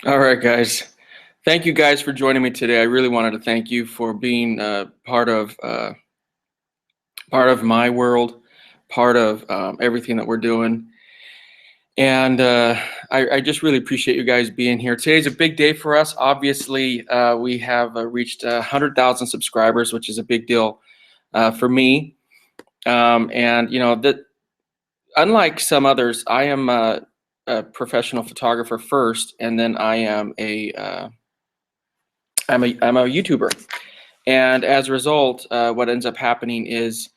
All right, guys. Thank you guys for joining me today. I really wanted to thank you for being part of my world, part of everything that we're doing. And I just really appreciate you guys being here. Today's a big day for us. Obviously, we have reached 100,000 subscribers, which is a big deal for me. And you know that, unlike some others, I am a professional photographer first, and then I am I'm a YouTuber. And as a result, what ends up happening is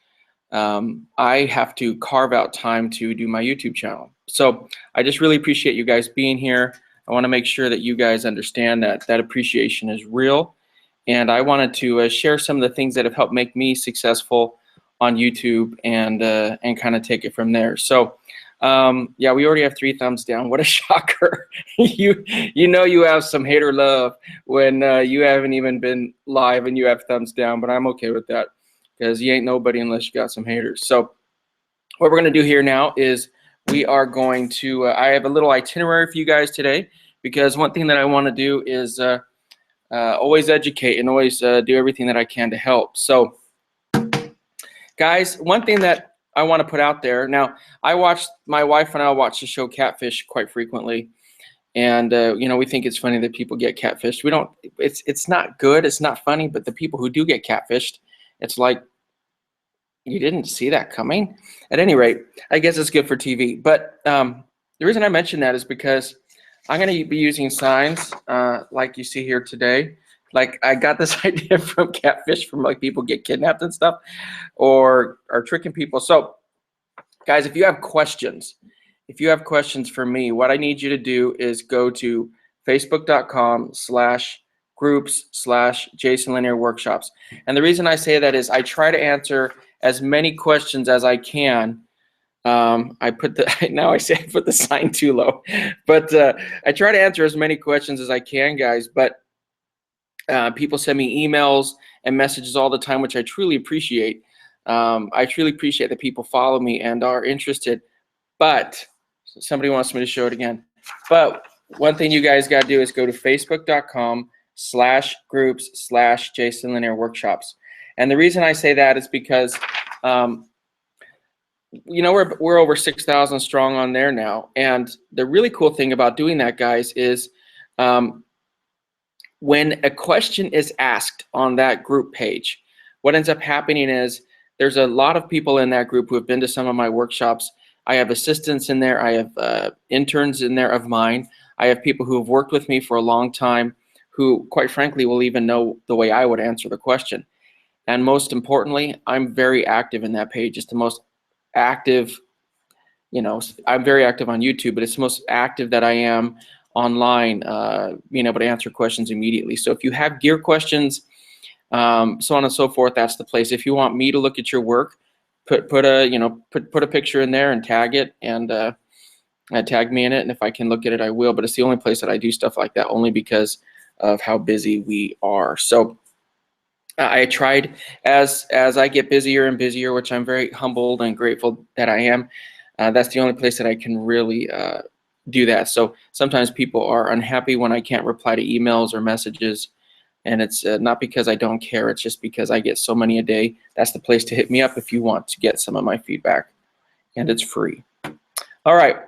I have to carve out time to do my YouTube channel. So I just really appreciate you guys being here. I want to make sure that you guys understand that that appreciation is real. And I wanted to share some of the things that have helped make me successful on YouTube and kind of take it from there. So yeah, we already have 3 thumbs down. What a shocker! You know you have some hater love when you haven't even been live and you have thumbs down. But I'm okay with that because you ain't nobody unless you got some haters. So what we're going to do here now is we are going to, I have a little itinerary for you guys today, because one thing that I want to do is always educate and always do everything that I can to help. So guys, one thing that I want to put out there, now my wife and I watch the show Catfish quite frequently. And you know, we think it's funny that people get catfished. We don't, it's not good, it's not funny, but the people who do get catfished, it's like, you didn't see that coming. At any rate, I guess it's good for TV. But the reason I mention that is because I'm going to be using signs like you see here today. Like, I got this idea from Catfish, from like people get kidnapped and stuff, or are tricking people. So guys, if you have questions for me, what I need you to do is go to facebook.com/groups/Jason Lanier workshops. And the reason I say that is I try to answer as many questions as I can. I put the now I say I put the sign too low, but I try to answer as many questions as I can, guys. But people send me emails and messages all the time, which I truly appreciate. I truly appreciate that people follow me and are interested. But somebody wants me to show it again. But one thing you guys got to do is go to facebook.com/groups/Jason Lanier workshops. And the reason I say that is because you know, we're over 6,000 strong on there now. And the really cool thing about doing that, guys, is when a question is asked on that group page, what ends up happening is there's a lot of people in that group who have been to some of my workshops. I have assistants in there. I have interns in there of mine. I have people who have worked with me for a long time who, quite frankly, will even know the way I would answer the question. And most importantly, I'm very active in that page. It's the most active, you know, I'm very active on YouTube, but it's the most active that I am online, being able to answer questions immediately. So if you have gear questions, so on and so forth, that's the place. If you want me to look at your work, put a picture in there and tag it, and tag me in it. And if I can look at it, I will. But it's the only place that I do stuff like that, only because of how busy we are. So I tried, as I get busier and busier, which I'm very humbled and grateful that I am. That's the only place that I can really do that. So sometimes people are unhappy when I can't reply to emails or messages, and it's not because I don't care. It's just because I get so many a day. That's the place to hit me up if you want to get some of my feedback, and it's free. All right.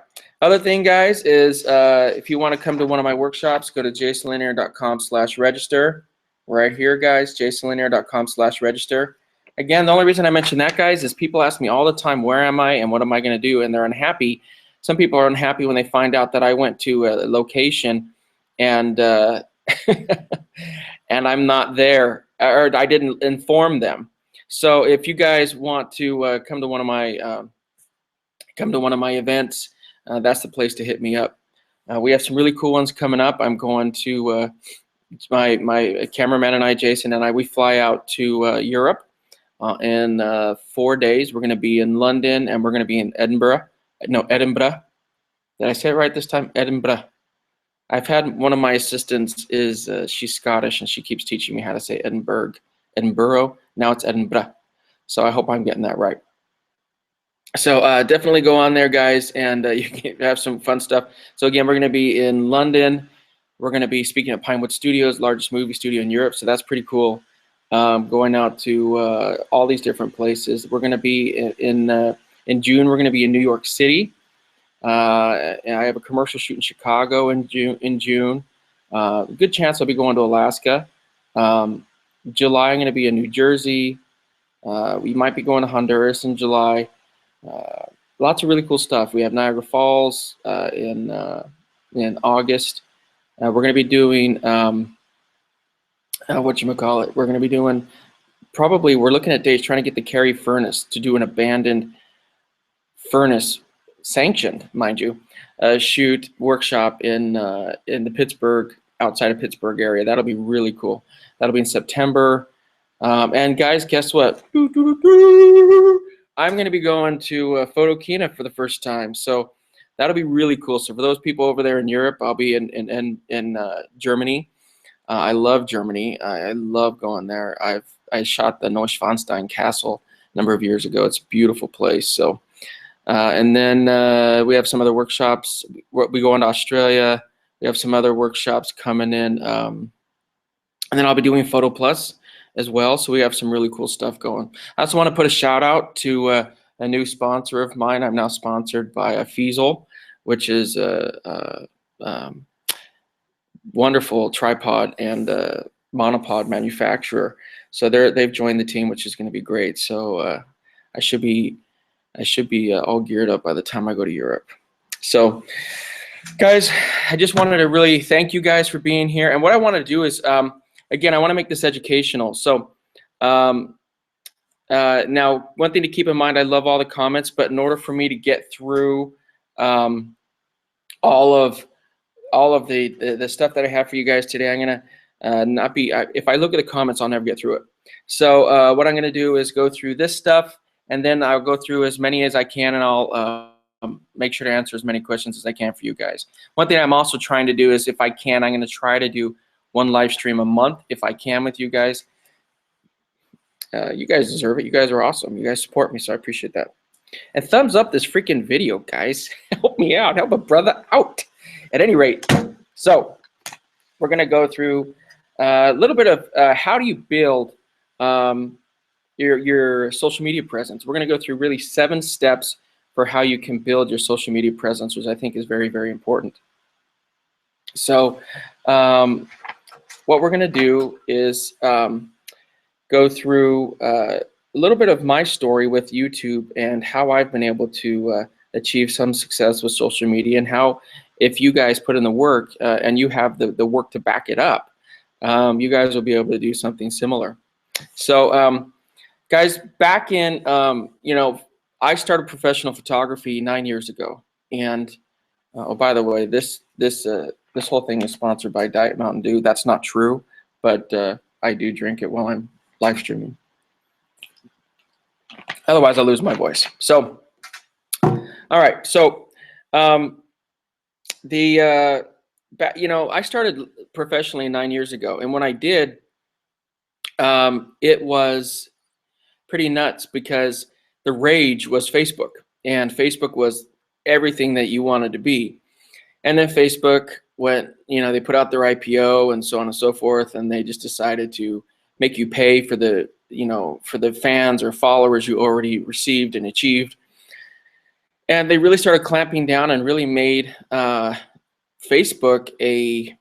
Other thing, guys, is if you want to come to one of my workshops, go to jasonlanier.com/register. Right here, guys, jasonlanier.com/register. Again, the only reason I mention that, guys, is people ask me all the time, where am I and what am I going to do? And they're unhappy. Some people are unhappy when they find out that I went to a location and and I'm not there, or I didn't inform them. So if you guys want to come to one of my events, that's the place to hit me up. We have some really cool ones coming up. I'm going to my cameraman and I, Jason and I, we fly out to Europe in 4 days. We're going to be in London, and we're going to be in Edinburgh. No, Edinburgh. Did I say it right this time? Edinburgh. I've had one of my assistants is she's Scottish, and she keeps teaching me how to say Edinburgh. Now it's Edinburgh. So I hope I'm getting that right. So definitely go on there, guys, and you can have some fun stuff. So again, we're going to be in London We're going to be speaking at Pinewood Studios, largest movie studio in Europe, so that's pretty cool. Going out to all these different places. We're going to be in June. We're going to be in New York City. And I have a commercial shoot in Chicago in June. Good chance I'll be going to Alaska. July, I'm going to be in New Jersey. We might be going to Honduras in July. Lots of really cool stuff. We have Niagara Falls in August. We're going to be doing whatchamacallit. We're going to be doing we're looking at dates trying to get the Cary Furnace to do an abandoned furnace, sanctioned, mind you, shoot workshop in the Pittsburgh, outside of Pittsburgh area. That'll be really cool. That'll be in September. And guys, guess what? I'm going to be going to Photokina for the first time, so that'll be really cool. So for those people over there in Europe, I'll be in Germany. I love Germany. I love going there. I shot the Neuschwanstein Castle a number of years ago. It's a beautiful place. So, and then we have some other workshops. We go into Australia. We have some other workshops coming in, and then I'll be doing Photo Plus as well. So we have some really cool stuff going. I also want to put a shout out to a new sponsor of mine. I'm now sponsored by Feasel, which is a wonderful tripod and monopod manufacturer. So they've joined the team, which is going to be great. So I should be all geared up by the time I go to Europe. So guys, I just wanted to really thank you guys for being here. And what I want to do is, again, I want to make this educational. So now, one thing to keep in mind, I love all the comments, but in order for me to get through all of the stuff that I have for you guys today, I'm gonna if I look at the comments, I'll never get through it. So what I'm gonna do is go through this stuff, and then I'll go through as many as I can, and I'll make sure to answer as many questions as I can for you guys. One thing I'm also trying to do is, if I can, I'm gonna try to do one live stream a month if I can with you guys. You guys deserve it. You guys are awesome. You guys support me, so I appreciate that. And thumbs up this freaking video, guys. Help me out. Help a brother out. At any rate, so we're going to go through a little bit of how do you build your social media presence. We're going to go through really 7 steps for how you can build your social media presence, which I think is very, very important. So what we're going to do is go through a little bit of my story with YouTube and how I've been able to achieve some success with social media, and how, if you guys put in the work and you have the work to back it up, you guys will be able to do something similar. So guys, back in, I started professional photography 9 years ago. And oh, by the way, this whole thing is sponsored by Diet Mountain Dew. That's not true, but I do drink it while I'm live streaming. Otherwise, I'll lose my voice. So, all right. So, I started professionally 9 years ago, and when I did, it was pretty nuts, because the rage was Facebook, and Facebook was everything that you wanted to be. And then Facebook went, they put out their IPO and so on and so forth, and they just decided to make you pay for the, for the fans or followers you already received and achieved. And they really started clamping down and really made Facebook a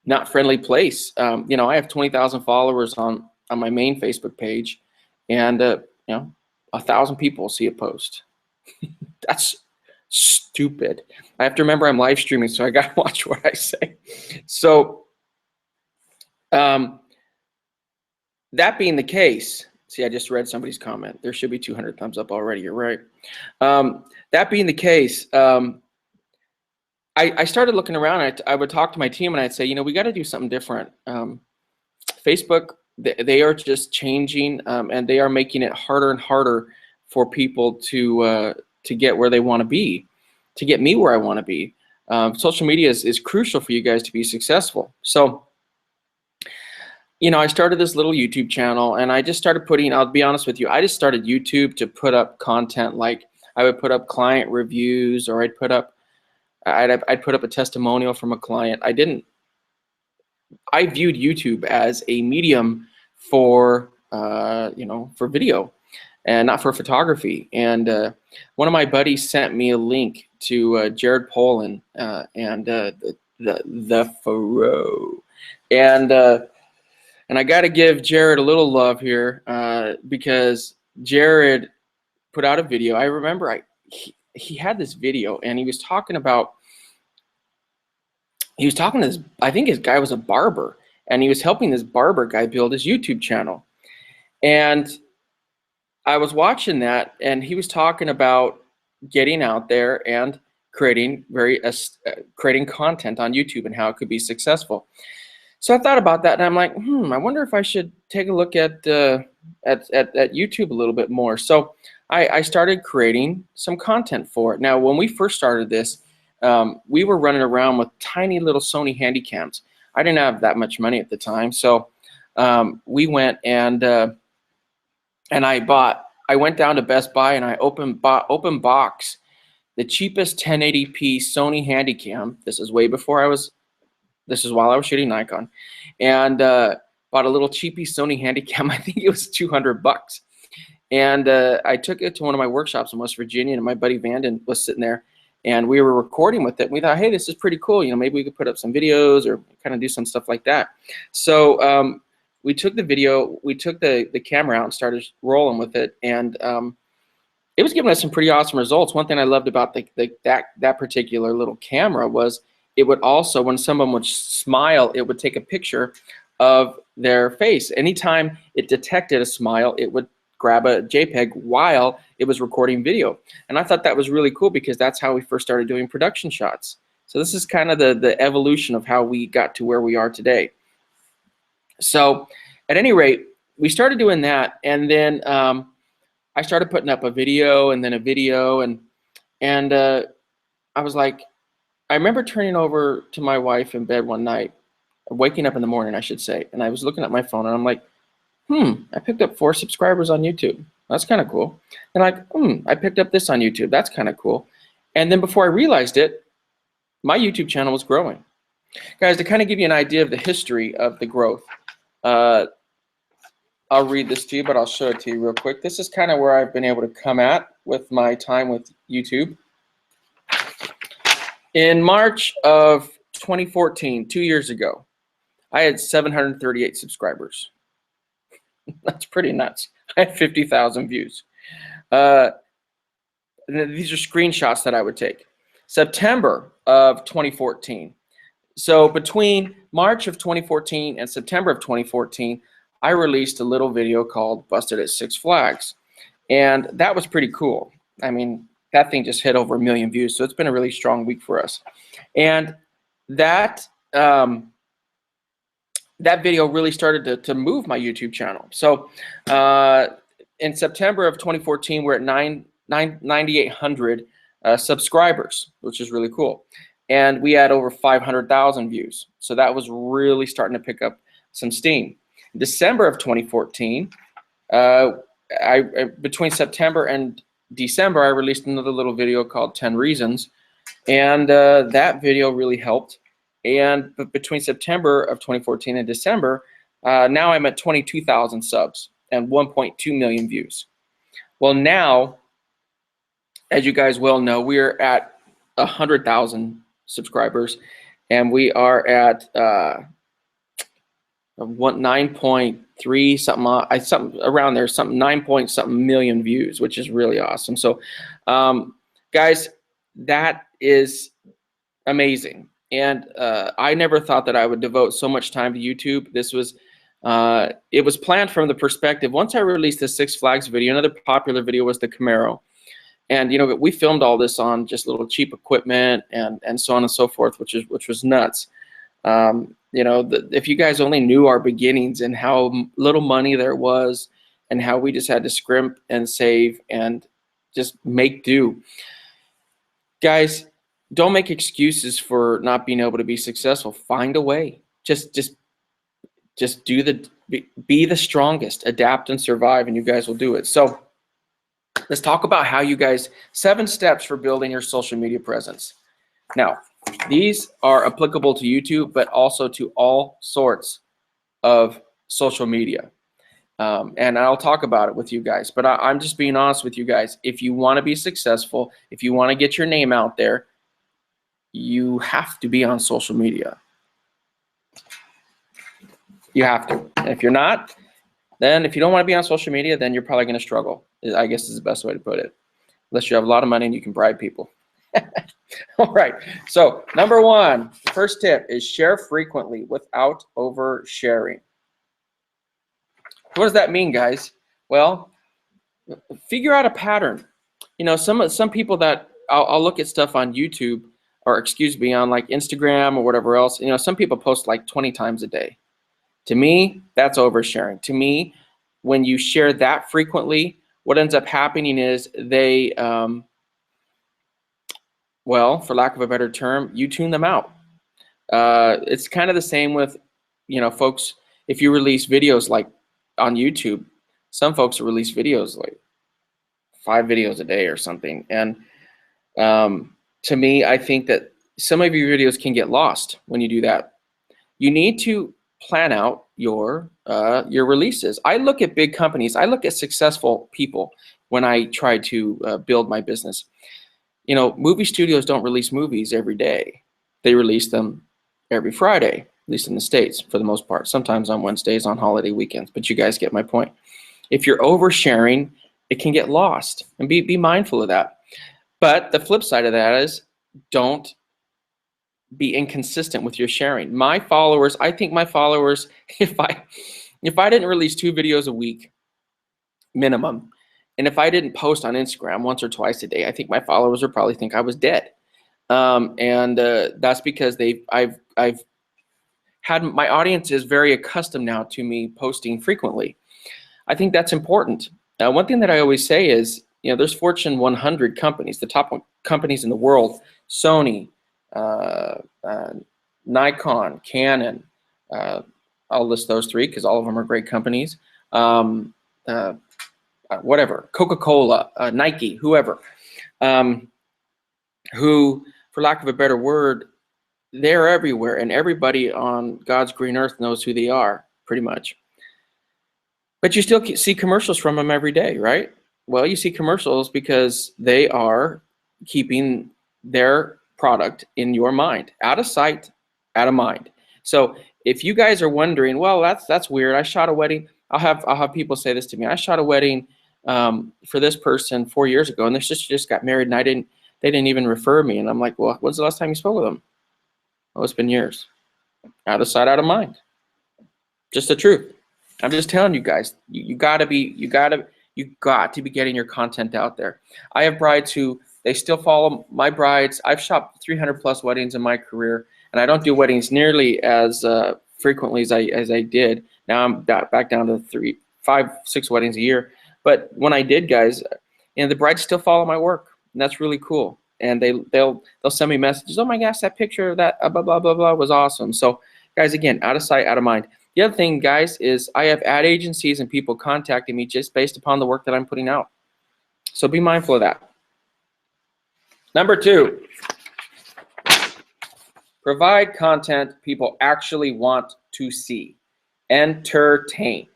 not friendly place. I have 20,000 followers on my main Facebook page, and 1,000 people see a post. That's stupid. I have to remember I'm live streaming, so I gotta watch what I say. So that being the case, see, I just read somebody's comment. There should be 200 thumbs up already. You're right. That being the case, I started looking around. I would talk to my team, and I'd say, we got to do something different. Facebook, they are just changing, and they are making it harder and harder for people to get where they want to be, to get me where I want to be. Social media is crucial for you guys to be successful. So, I started this little YouTube channel, and I just started putting, I'll be honest with you, I just started YouTube to put up content. Like, I would put up client reviews, or I'd put up I'd put up a testimonial from a client. I viewed YouTube as a medium for for video and not for photography. And one of my buddies sent me a link to Jared Polin and the Faro, and I got to give Jared a little love here because Jared put out a video. I remember he had this video, and he was talking to this, I think his guy was a barber, and he was helping this barber guy build his YouTube channel. And I was watching that, and he was talking about getting out there and creating content on YouTube and how it could be successful. So I thought about that, and I'm like, I wonder if I should take a look at YouTube a little bit more. So I started creating some content for it. Now, when we first started this, we were running around with tiny little Sony Handycams. I didn't have that much money at the time, so we went and I went down to Best Buy and I open box the cheapest 1080p Sony Handycam. This is while I was shooting Nikon, and bought a little cheapy Sony Handycam. I think it was $200. And I took it to one of my workshops in West Virginia, and my buddy Vanden was sitting there, and we were recording with it. We thought, hey, this is pretty cool. Maybe we could put up some videos or kind of do some stuff like that. So we took the video, we took the camera out and started rolling with it, and it was giving us some pretty awesome results. One thing I loved about that particular little camera was it would also, when someone would smile, it would take a picture of their face. Anytime it detected a smile, it would grab a JPEG while it was recording video. And I thought that was really cool because that's how we first started doing production shots. So this is kind of the evolution of how we got to where we are today. So at any rate, we started doing that, and then I started putting up a video and then a video, and I was like, I remember turning over to my wife in bed one night, waking up in the morning, I should say, and I was looking at my phone, and I'm like, I picked up 4 subscribers on YouTube. That's kind of cool. And like, I picked up this on YouTube. That's kind of cool. And then before I realized it, my YouTube channel was growing. Guys, to kind of give you an idea of the history of the growth, I'll read this to you, but I'll show it to you real quick. This is kind of where I've been able to come at with my time with YouTube. In March of 2014, 2 years ago, I had 738 subscribers. That's pretty nuts. I had 50,000 views. These are screenshots that I would take. September of 2014. So between March of 2014 and September of 2014, I released a little video called Busted at Six Flags. And that was pretty cool. I mean, that thing just hit over 1 million views. So it's been a really strong week for us. And that video really started to move my YouTube channel. So in September of 2014, we're at 9,800 subscribers, which is really cool. And we had over 500,000 views. So that was really starting to pick up some steam. December of 2014, between September and December, I released another little video called 10 Reasons. And that video really helped. And between September of 2014 and December, now I'm at 22,000 subs and 1.2 million views. Well, now, as you guys well know, we're at 100,000 subscribers, and we are at 9.3 something around there, something 9 something million views, which is really awesome. So, guys, that is amazing. And I never thought that I would devote so much time to YouTube. This was, it was planned from the perspective, once I released the Six Flags video, another popular video was the Camaro. And, we filmed all this on just little cheap equipment and so on and so forth, which was nuts. If you guys only knew our beginnings and how little money there was and how we just had to scrimp and save and just make do. Guys, don't make excuses for not being able to be successful. Find a way. Just be the strongest, adapt and survive, and you guys will do it. So let's talk about how 7 steps for building your social media presence. Now, these are applicable to YouTube, but also to all sorts of social media. And I'll talk about it with you guys, but I'm just being honest with you guys. If you want to be successful, if you want to get your name out there, you have to be on social media. You have to. And if you're not, then if you don't want to be on social media, then you're probably going to struggle, I guess is the best way to put it. Unless you have a lot of money and you can bribe people. All right. So number one, the first tip is share frequently without oversharing. What does that mean, guys? Well, figure out a pattern. You know, some people that I'll look at stuff on YouTube, or excuse me, on like Instagram or whatever else. You know, some people post like 20 times a day. To me, that's oversharing. To me, when you share that frequently, what ends up happening is they, well, for lack of a better term, you tune them out. It's kind of the same with, you know, folks, if you release videos like on YouTube, some folks release videos like 5 videos a day or something. And to me, I think that some of your videos can get lost when you do that. You need to plan out your releases. I look at big companies. I look at successful people when I try to build my business. You know, movie studios don't release movies every day. They release them every Friday, at least in the States for the most part. Sometimes on Wednesdays, on holiday weekends, but you guys get my point. If you're oversharing, it can get lost, and be mindful of that. But the flip side of that is don't be inconsistent with your sharing. My followers, I think my followers, if I didn't release 2 videos a week minimum, and if I didn't post on Instagram once or twice a day, I think my followers would probably think I was dead. That's because I've had, my audience is very accustomed now to me posting frequently. I think that's important. One thing that I always say is, you know, there's Fortune 100 companies, the top companies in the world: Sony, Nikon, Canon. I'll list those 3 because all of them are great companies. Whatever, Coca-Cola, Nike, whoever, who, for lack of a better word, they're everywhere, and everybody on God's green earth knows who they are, pretty much. But you still see commercials from them every day, right? Well, you see commercials because they are keeping their product in your mind, out of sight, out of mind. So if you guys are wondering, well, that's weird. I shot a wedding. I'll have people say this to me. I shot a wedding for this person 4 years ago, and this just got married, and they didn't even refer me. And I'm like, well, when's the last time you spoke with them? Oh, it's been years. Out of sight, out of mind. Just the truth. I'm just telling you guys, you got to be getting your content out there. I have brides who, they still follow my brides. I've shot 300 plus weddings in my career, and I don't do weddings nearly as frequently as I did. Now I'm back down to 3, 5, 6 weddings a year. But when I did, guys, you know, the brides still follow my work, and that's really cool. And they'll send me messages. Oh my gosh, that picture of that blah blah blah blah was awesome. So, guys, again, out of sight, out of mind. The other thing, guys, is I have ad agencies and people contacting me just based upon the work that I'm putting out. So be mindful of that. Number 2, provide content people actually want to see. Entertain.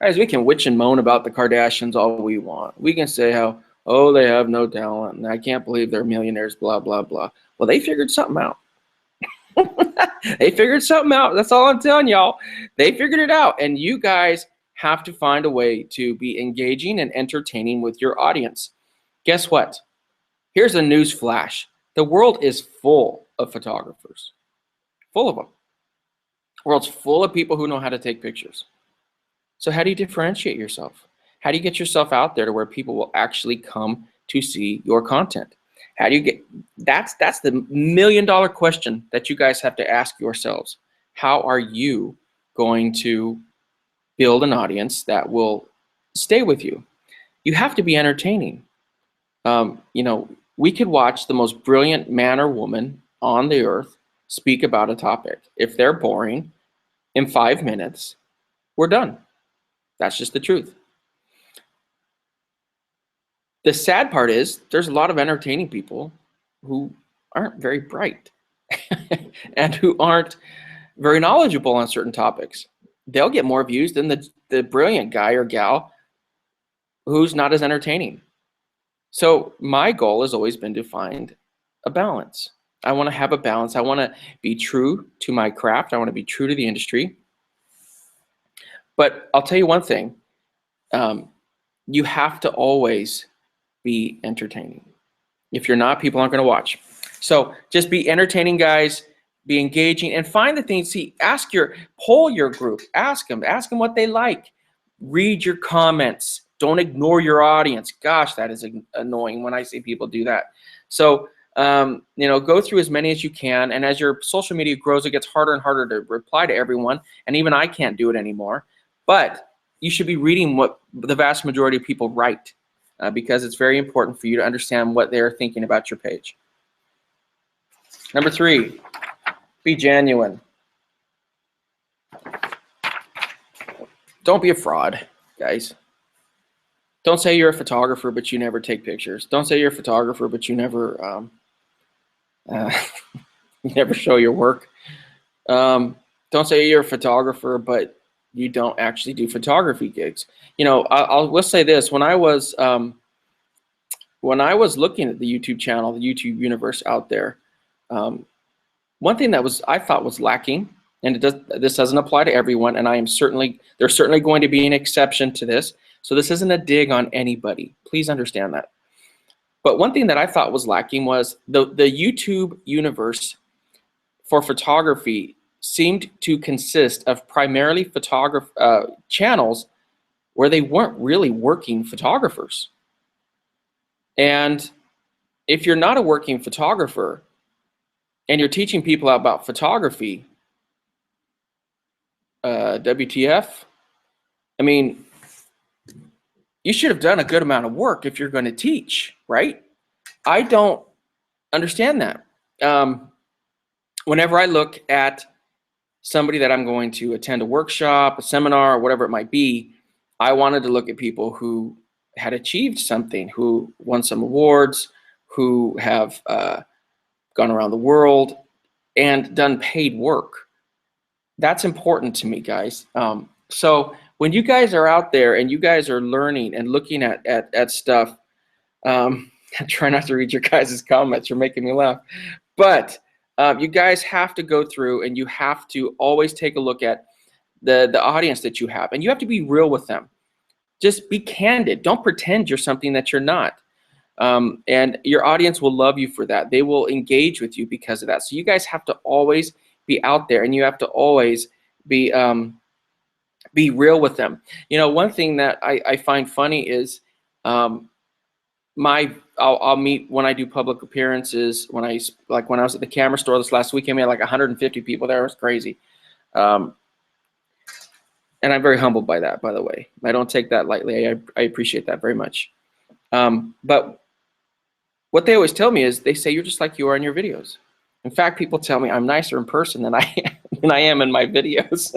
Guys, we can witch and moan about the Kardashians all we want. We can say how, oh, they have no talent, and I can't believe they're millionaires, blah, blah, blah. Well, they figured something out. They figured something out. That's all I'm telling y'all. They figured it out. And you guys have to find a way to be engaging and entertaining with your audience. Guess what? Here's a news flash. The world is full of photographers. Full of them. The world's full of people who know how to take pictures. So how do you differentiate yourself? How do you get yourself out there to where people will actually come to see your content? How do you get, that's the $1 million question that you guys have to ask yourselves. How are you going to build an audience that will stay with you? You have to be entertaining. You know, we could watch the most brilliant man or woman on the earth speak about a topic. If they're boring, in 5 minutes, we're done. That's just the truth. The sad part is there's a lot of entertaining people who aren't very bright and who aren't very knowledgeable on certain topics. They'll get more views than the brilliant guy or gal who's not as entertaining. So my goal has always been to find a balance. I want to have a balance. I want to be true to my craft. I want to be true to the industry. But I'll tell you one thing. You have to always be entertaining. If you're not, people aren't going to watch. So just be entertaining, guys. Be engaging and find the things. See, poll your group. Ask them what they like. Read your comments. Don't ignore your audience. Gosh, that is annoying when I see people do that. So, go through as many as you can. And as your social media grows, it gets harder and harder to reply to everyone. And even I can't do it anymore. But you should be reading what the vast majority of people write because it's very important for you to understand what they're thinking about your page. Number 3, be genuine. Don't be a fraud, guys. Don't say you're a photographer, but you never take pictures. Don't say you're a photographer, but you never you never show your work. Don't say you're a photographer, but you don't actually do photography gigs. We'll say this: when I was looking at the YouTube channel, the YouTube universe out there, one thing that I thought was lacking, and this doesn't apply to everyone, and there's certainly going to be an exception to this. So this isn't a dig on anybody. Please understand that. But one thing that I thought was lacking was the YouTube universe for photography seemed to consist of primarily channels where they weren't really working photographers. And if you're not a working photographer and you're teaching people about photography, WTF? I mean, you should have done a good amount of work if you're going to teach, right? I don't understand that. Whenever I look at somebody that I'm going to attend a workshop, a seminar, or whatever it might be, I wanted to look at people who had achieved something, who won some awards, who have gone around the world and done paid work. That's important to me, guys. So when you guys are out there and you guys are learning and looking at stuff, I try not to read your guys' comments. You're making me laugh. But you guys have to go through and you have to always take a look at the audience that you have. And you have to be real with them. Just be candid. Don't pretend you're something that you're not. And your audience will love you for that. They will engage with you because of that. So you guys have to always be out there and you have to always be real with them. One thing that I find funny is I'll meet when I do public appearances. When I was at the camera store this last weekend, we had like 150 people there. It was crazy. And I'm very humbled by that, by the way. I don't take that lightly. I appreciate that very much. But what they always tell me is they say, you're just like you are in your videos. In fact, people tell me I'm nicer in person than I am in my videos.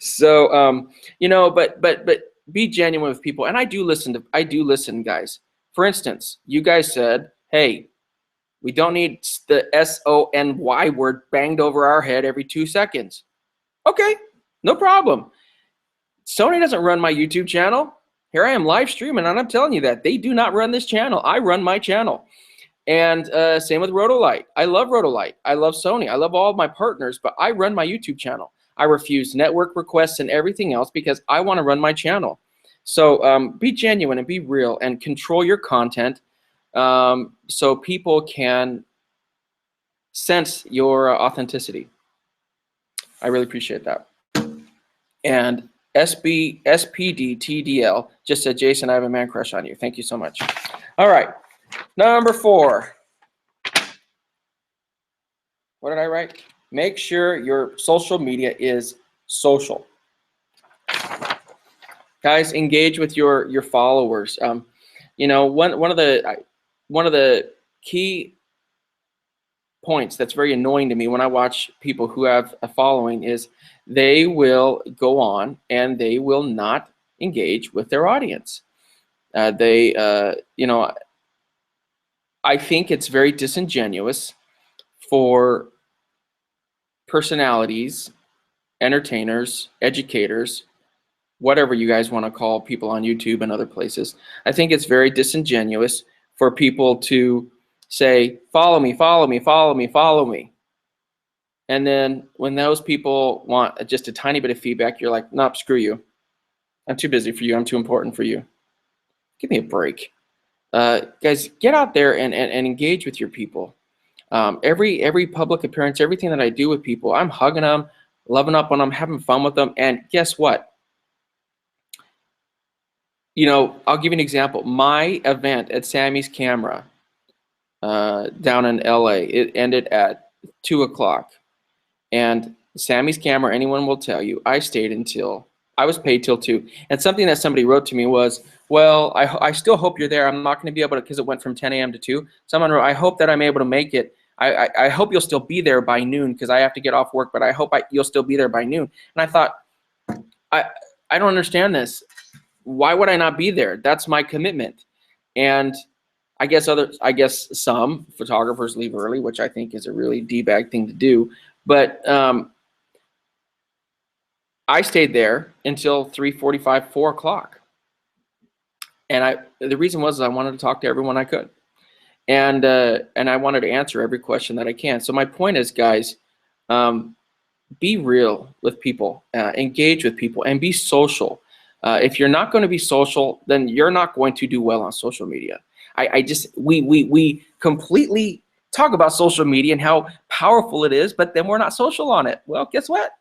So, but be genuine with people. And I do listen, guys. For instance, you guys said, hey, we don't need the SONY word banged over our head every 2 seconds. Okay, no problem. Sony doesn't run my YouTube channel. Here I am live streaming, and I'm telling you that. They do not run this channel. I run my channel. And same with Rhodolite. I love Rhodolite. I love Sony. I love all of my partners, but I run my YouTube channel. I refuse network requests and everything else because I want to run my channel. So be genuine and be real and control your content so people can sense your authenticity. I really appreciate that. And SPDTDL just said, Jason, I have a man crush on you. Thank you so much. All right. Number 4. What did I write? Make sure your social media is social. Guys, engage with your followers. One of the key points that's very annoying to me when I watch people who have a following is they will go on and they will not engage with their audience. You know, I think it's very disingenuous for personalities, entertainers, educators, whatever you guys want to call people on YouTube and other places. I think it's very disingenuous for people to say, follow me, follow me, follow me, follow me. And then when those people want just a tiny bit of feedback, you're like, nope, screw you. I'm too busy for you. I'm too important for you. Give me a break. Guys, get out there and engage with your people. Every public appearance, everything that I do with people, I'm hugging them, loving up on them, having fun with them. And guess what? You know, I'll give you an example. My event at Sammy's Camera down in LA, it ended at 2 o'clock. And Sammy's Camera, anyone will tell you, I stayed until, I was paid till 2. And something that somebody wrote to me was, well, I still hope you're there. I'm not going to be able to, because it went from 10 a.m. to 2. Someone wrote, I hope that I'm able to make it. I hope you'll still be there by noon, because I have to get off work, but I hope you'll still be there by noon. And I thought, I don't understand this. Why would I not be there? That's my commitment. And I guess some photographers leave early, which I think is a really D-bag thing to do. But I stayed there until 3:45, 4 o'clock. And the reason was I wanted to talk to everyone I could. And I wanted to answer every question that I can. So my point is, guys, be real with people, engage with people, and be social. If you're not going to be social, then you're not going to do well on social media. We completely talk about social media and how powerful it is, but then we're not social on it. Well, guess what?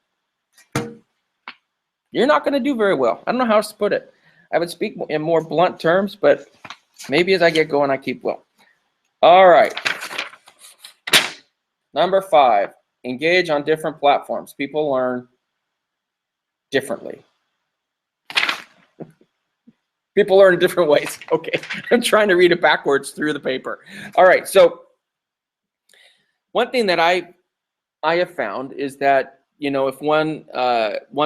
You're not going to do very well. I don't know how else to put it. I would speak in more blunt terms, but maybe as I get going, I keep well. All right. Number 5, engage on different platforms. People learn differently. People learn in different ways. Okay, I'm trying to read it backwards through the paper. All right, so one thing that I have found is that, you know, if one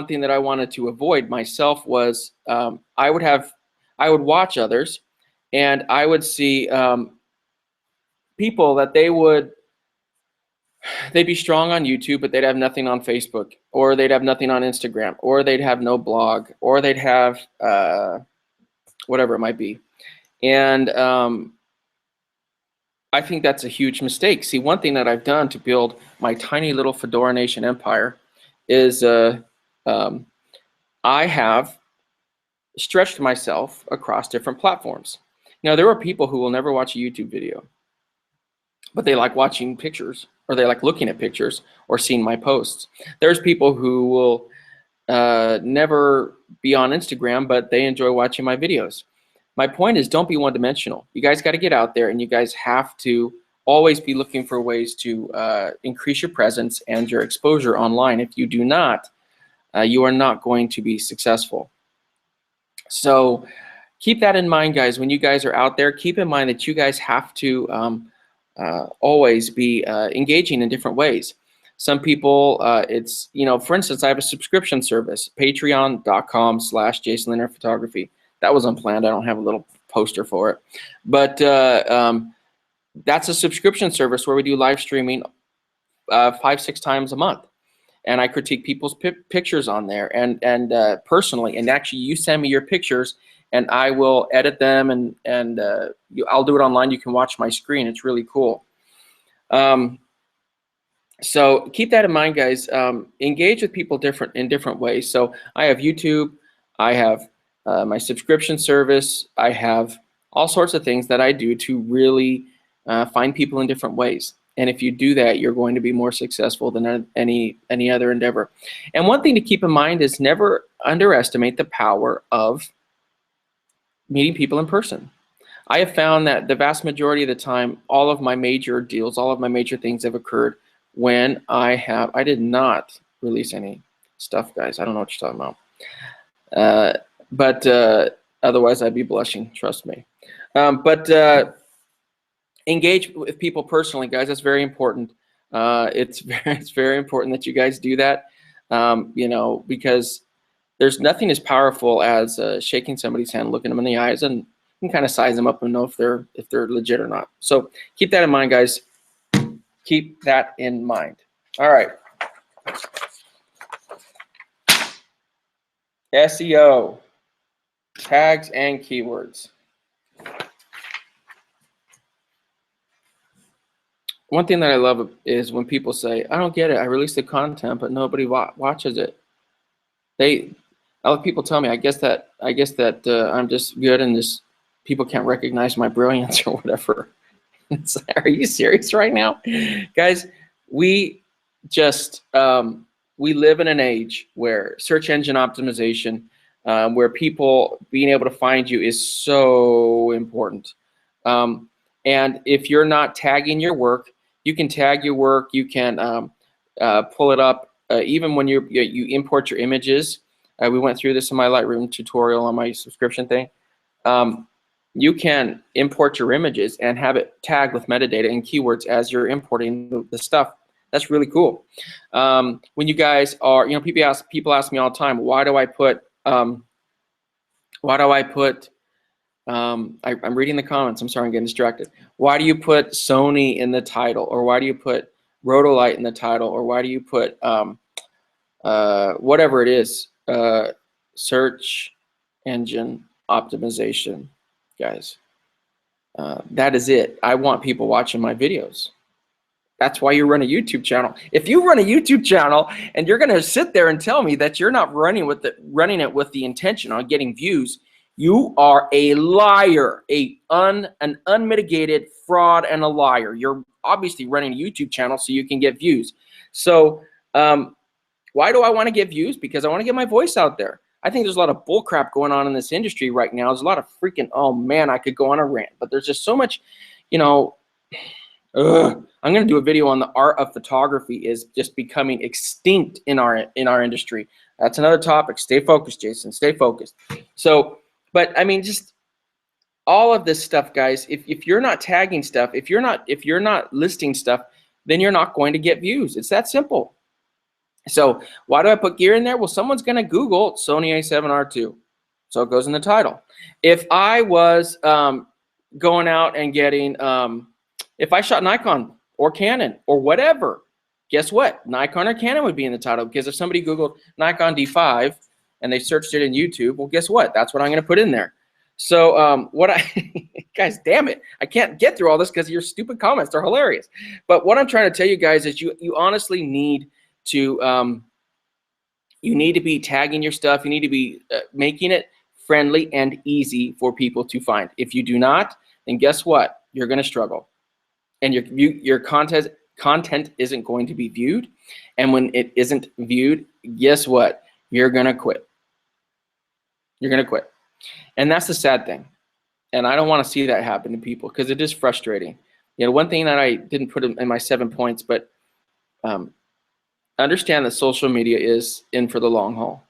thing that I wanted to avoid myself was I would watch others, and I would see people that they'd be strong on YouTube, but they'd have nothing on Facebook, or they'd have nothing on Instagram, or they'd have no blog, or they'd have whatever it might be. And I think that's a huge mistake. See, one thing that I've done to build my tiny little Fedora Nation empire is I have stretched myself across different platforms. Now, there are people who will never watch a YouTube video, but they like watching pictures, or they like looking at pictures or seeing my posts. There's people who will never be on Instagram, but they enjoy watching my videos. My point is, don't be one-dimensional. You guys got to get out there, and you guys have to always be looking for ways to increase your presence and your exposure online. If you do not, you are not going to be successful. So keep that in mind, guys. When you guys are out there, keep in mind that you guys have to always be engaging in different ways. Some people, it's, you know, for instance, I have a subscription service, patreon.com/Jason Lanier Photography. That was unplanned. I don't have a little poster for it. But that's a subscription service where we do live streaming 5-6 times a month. And I critique people's pictures on there, and personally. And actually, you send me your pictures, and I will edit them, and I'll do it online. You can watch my screen. It's really cool. So keep that in mind, guys. Engage with people in different ways. So I have YouTube. I have my subscription service. I have all sorts of things that I do to really find people in different ways. And if you do that, you're going to be more successful than any other endeavor. And one thing to keep in mind is never underestimate the power of meeting people in person. I have found that the vast majority of the time, all of my major deals, all of my major things have occurred when I did not release any stuff, guys. I don't know what you're talking about. But otherwise, I'd be blushing, trust me. Engage with people personally, guys. That's very important. It's very important that you guys do that, you know, because there's nothing as powerful as shaking somebody's hand, looking them in the eyes, and can kind of size them up and know if they're legit or not. So keep that in mind, guys. Keep that in mind. All right. SEO, tags and keywords. One thing that I love is when people say, I don't get it. I release the content, but nobody watches it. Other people tell me, I guess that I'm just good and just people can't recognize my brilliance or whatever. It's like, are you serious right now? Guys, we just, we live in an age where search engine optimization, where people being able to find you is so important. And if you're not tagging your work, you can tag your work, you can pull it up, even when you import your images. We went through this in my Lightroom tutorial on my subscription thing. You can import your images and have it tagged with metadata and keywords as you're importing the stuff. That's really cool. When you guys are, people ask me all the time, why do I put, I'm reading the comments. I'm sorry, I'm getting distracted. Why do you put Sony in the title? Or why do you put Rhodolite in the title? Or why do you put whatever it is, search engine optimization, guys? That is it. I want people watching my videos. That's why you run a YouTube channel. If you run a YouTube channel and you're going to sit there and tell me that you're not running it with the intention on getting views, you are a liar, an unmitigated fraud and a liar. You're obviously running a YouTube channel so you can get views. So why do I want to get views? Because I want to get my voice out there. I think there's a lot of bull crap going on in this industry right now. There's a lot of freaking, oh man, I could go on a rant, but there's just so much, I'm going to do a video on the art of photography is just becoming extinct in our industry. That's another topic. Stay focused, Jason. Stay focused. So, but I mean, just all of this stuff, guys. If you're not tagging stuff, if you're not listing stuff, then you're not going to get views. It's that simple. So why do I put gear in there? Well, someone's going to Google Sony A7R II, so it goes in the title. If I was going out and getting, if I shot Nikon or Canon or whatever, guess what? Nikon or Canon would be in the title, because if somebody Googled Nikon D5 and they searched it in YouTube, well, guess what? That's what I'm going to put in there. So guys, damn it, I can't get through all this because of your stupid comments. They're hilarious. But what I'm trying to tell you guys is you honestly need to be tagging your stuff. You need to be making it friendly and easy for people to find. If you do not, then guess what? You're going to struggle, and your content isn't going to be viewed. And when it isn't viewed, guess what? You're going to quit. You're going to quit. And that's the sad thing. And I don't want to see that happen to people, because it is frustrating. One thing that I didn't put in my 7 points, but understand that social media is in for the long haul.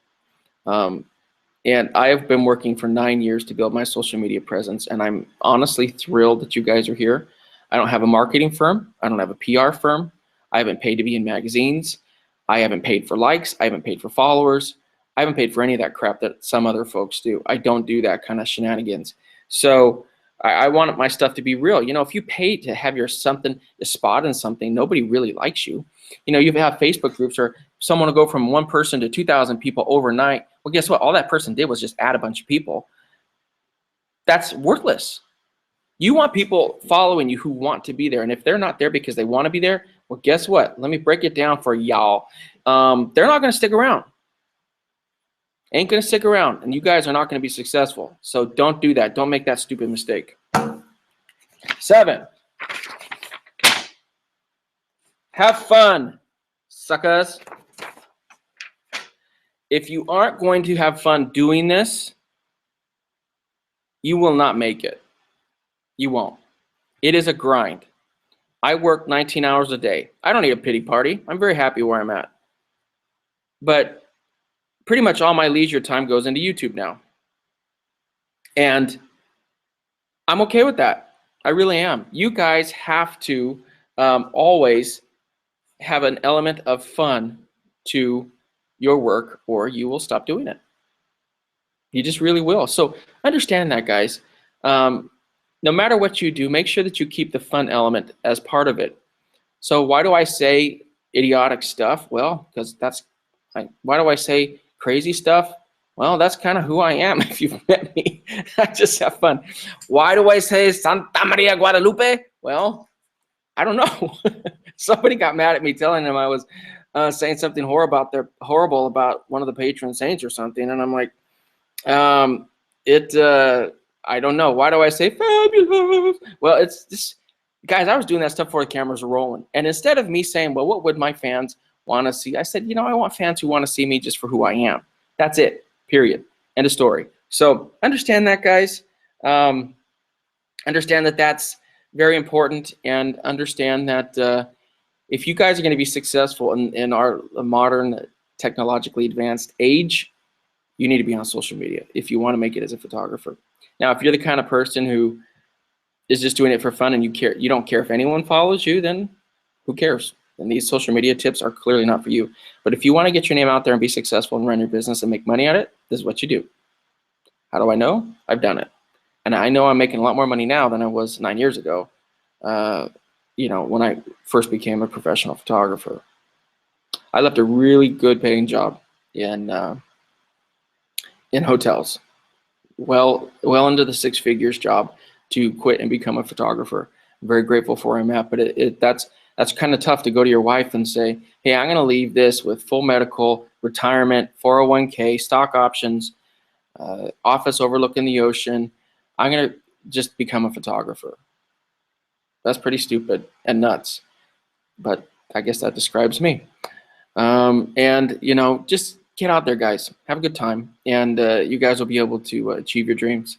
And I have been working for 9 years to build my social media presence, and I'm honestly thrilled that you guys are here. I don't have a marketing firm. I don't have a PR firm. I haven't paid to be in magazines. I haven't paid for likes. I haven't paid for followers. I haven't paid for any of that crap that some other folks do. I don't do that kind of shenanigans. So I want my stuff to be real. If you pay to have your spot in something, nobody really likes you. You have Facebook groups where someone will go from 1 person to 2,000 people overnight. Well, guess what? All that person did was just add a bunch of people. That's worthless. You want people following you who want to be there. And if they're not there because they want to be there, well, guess what? Let me break it down for y'all. They're not going to stick around. Ain't going to stick around. And you guys are not going to be successful. So don't do that. Don't make that stupid mistake. 7. Have fun, suckers. If you aren't going to have fun doing this, you will not make it. You won't. It is a grind. I work 19 hours a day. I don't need a pity party. I'm very happy where I'm at. But pretty much all my leisure time goes into YouTube now. And I'm okay with that. I really am. You guys have to always have an element of fun to your work, or you will stop doing it. You just really will. So understand that, guys. no matter what you do, make sure that you keep the fun element as part of it. So why do I say idiotic stuff? Well, because why do I say crazy stuff? Well, that's kind of who I am. If you've met me, I just have fun. Why do I say Santa Maria Guadalupe? Well, I don't know. Somebody got mad at me telling them I was saying something horrible about one of the patron saints or something, and I'm like, I don't know. Why do I say fabulous? Well, it's just, guys, I was doing that stuff before the cameras were rolling. And instead of me saying, well, what would my fans want to see? I said, I want fans who want to see me just for who I am. That's it, period. End of story. So understand that, guys. Understand that that's very important, and understand that if you guys are going to be successful in our modern, technologically advanced age, you need to be on social media if you want to make it as a photographer. Now, if you're the kind of person who is just doing it for fun and you don't care if anyone follows you, then who cares? And these social media tips are clearly not for you. But if you want to get your name out there and be successful and run your business and make money at it, this is what you do. How do I know? I've done it. And I know I'm making a lot more money now than I was 9 years ago, when I first became a professional photographer. I left a really good paying job in hotels, well into the 6 figures job, to quit and become a photographer. I'm very grateful for where I'm at, but that's kind of tough to go to your wife and say, hey, I'm going to leave this with full medical, retirement, 401k, stock options, office overlooking the ocean. I'm going to just become a photographer. That's pretty stupid and nuts, but I guess that describes me. And just get out there, guys. Have a good time, and you guys will be able to achieve your dreams.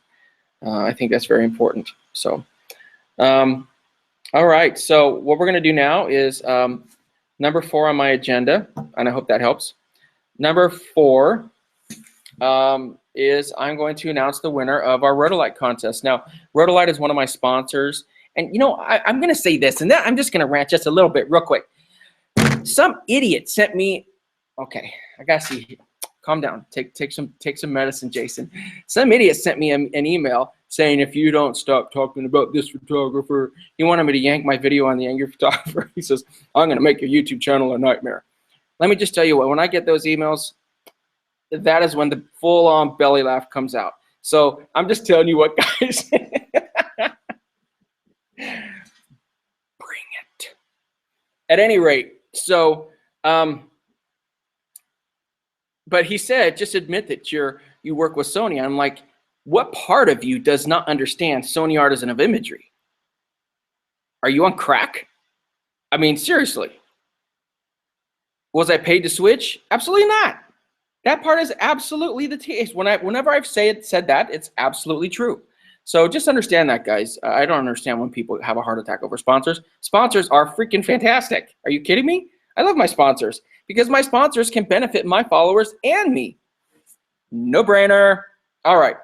I think that's very important. So, all right. So what we're going to do now is number 4 on my agenda, and I hope that helps. Number 4 is I'm going to announce the winner of our Rhodolite contest. Now, Rhodolite is one of my sponsors, and I'm going to say this, and then I'm just going to rant just a little bit real quick. Some idiot sent me. Okay, I gotta see. Calm down. Take some medicine, Jason. Some idiot sent me an email saying, if you don't stop talking about this photographer, he wanted me to yank my video on the angry photographer. He says, I'm gonna make your YouTube channel a nightmare. Let me just tell you what, when I get those emails, that is when the full-on belly laugh comes out. So I'm just telling you what, guys. Bring it. At any rate, so but he said, just admit that you work with Sony. I'm like, what part of you does not understand Sony Artisan of Imagery? Are you on crack? I mean, seriously. Was I paid to switch? Absolutely not. That part is absolutely the case. Whenever I've said that, it's absolutely true. So just understand that, guys. I don't understand when people have a heart attack over sponsors. Sponsors are freaking fantastic. Are you kidding me? I love my sponsors because my sponsors can benefit my followers and me. No brainer. All right.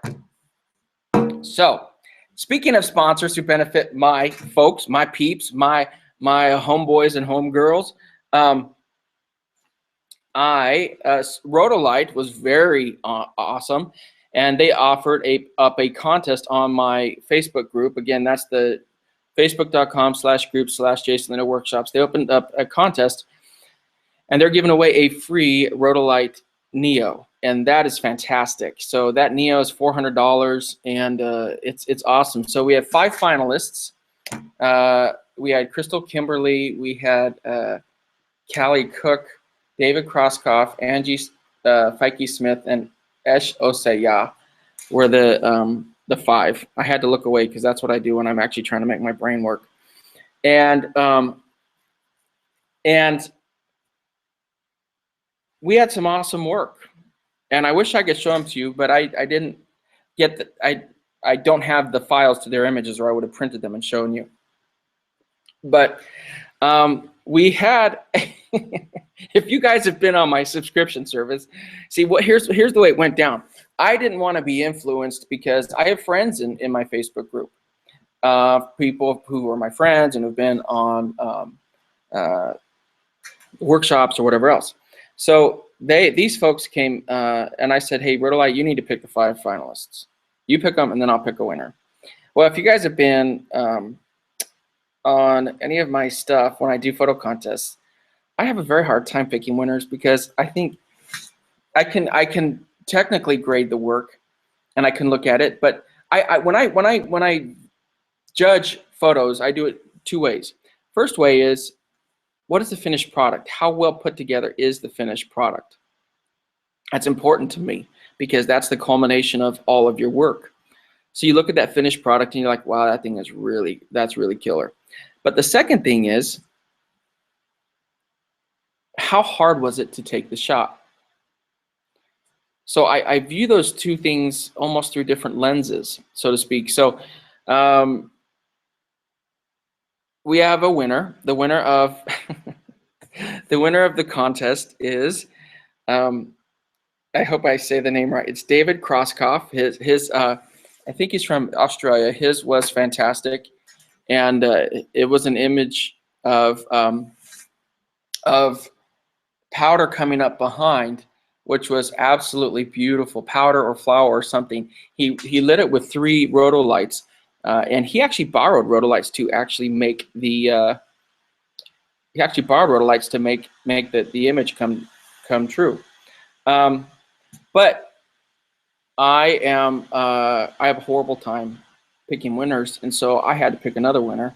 So speaking of sponsors who benefit my folks, my peeps, my homeboys and homegirls, Rhodolite was very awesome, and they offered up a contest on my Facebook group. Again, that's the facebook.com/group/Jason Lanier Workshops. They opened up a contest, and they're giving away a free Rhodolite Neo, and that is fantastic. So that Neo is $400, and it's awesome. So we have 5 finalists. We had Crystal Kimberly, we had Callie Cook, David Krosskoff, Angie Feike Smith, and Esh Osaya were the 5. I had to look away because that's what I do when I'm actually trying to make my brain work. And we had some awesome work, and I wish I could show them to you, but I didn't get I don't have the files to their images, or I would have printed them and shown you. But we had, if you guys have been on my subscription service, see what here's the way it went down. I didn't want to be influenced because I have friends in my Facebook group, people who are my friends and have been on workshops or whatever else. So these folks came and I said, hey, Rhodolite, you need to pick the 5 finalists. You pick them, and then I'll pick a winner. Well, if you guys have been on any of my stuff when I do photo contests, I have a very hard time picking winners because I think I can technically grade the work and I can look at it, but when I judge photos, I do it two ways. First way is, what is the finished product? How well put together is the finished product? That's important to me because that's the culmination of all of your work. So you look at that finished product and you're like, wow, that thing is that's really killer. But the second thing is, how hard was it to take the shot? So I view those two things almost through different lenses, so to speak. So we have a winner. The winner of the winner of the contest is, I hope I say the name right. It's David Krauskopf. His I think he's from Australia. His was fantastic, and it was an image of powder coming up behind, which was absolutely beautiful. Powder or flour or something. He lit it with 3 Rhodolites, and he actually borrowed Rhodolites to actually make the. He actually borrowed Rhodolites to make the image come true. But I have a horrible time picking winners, and so I had to pick another winner.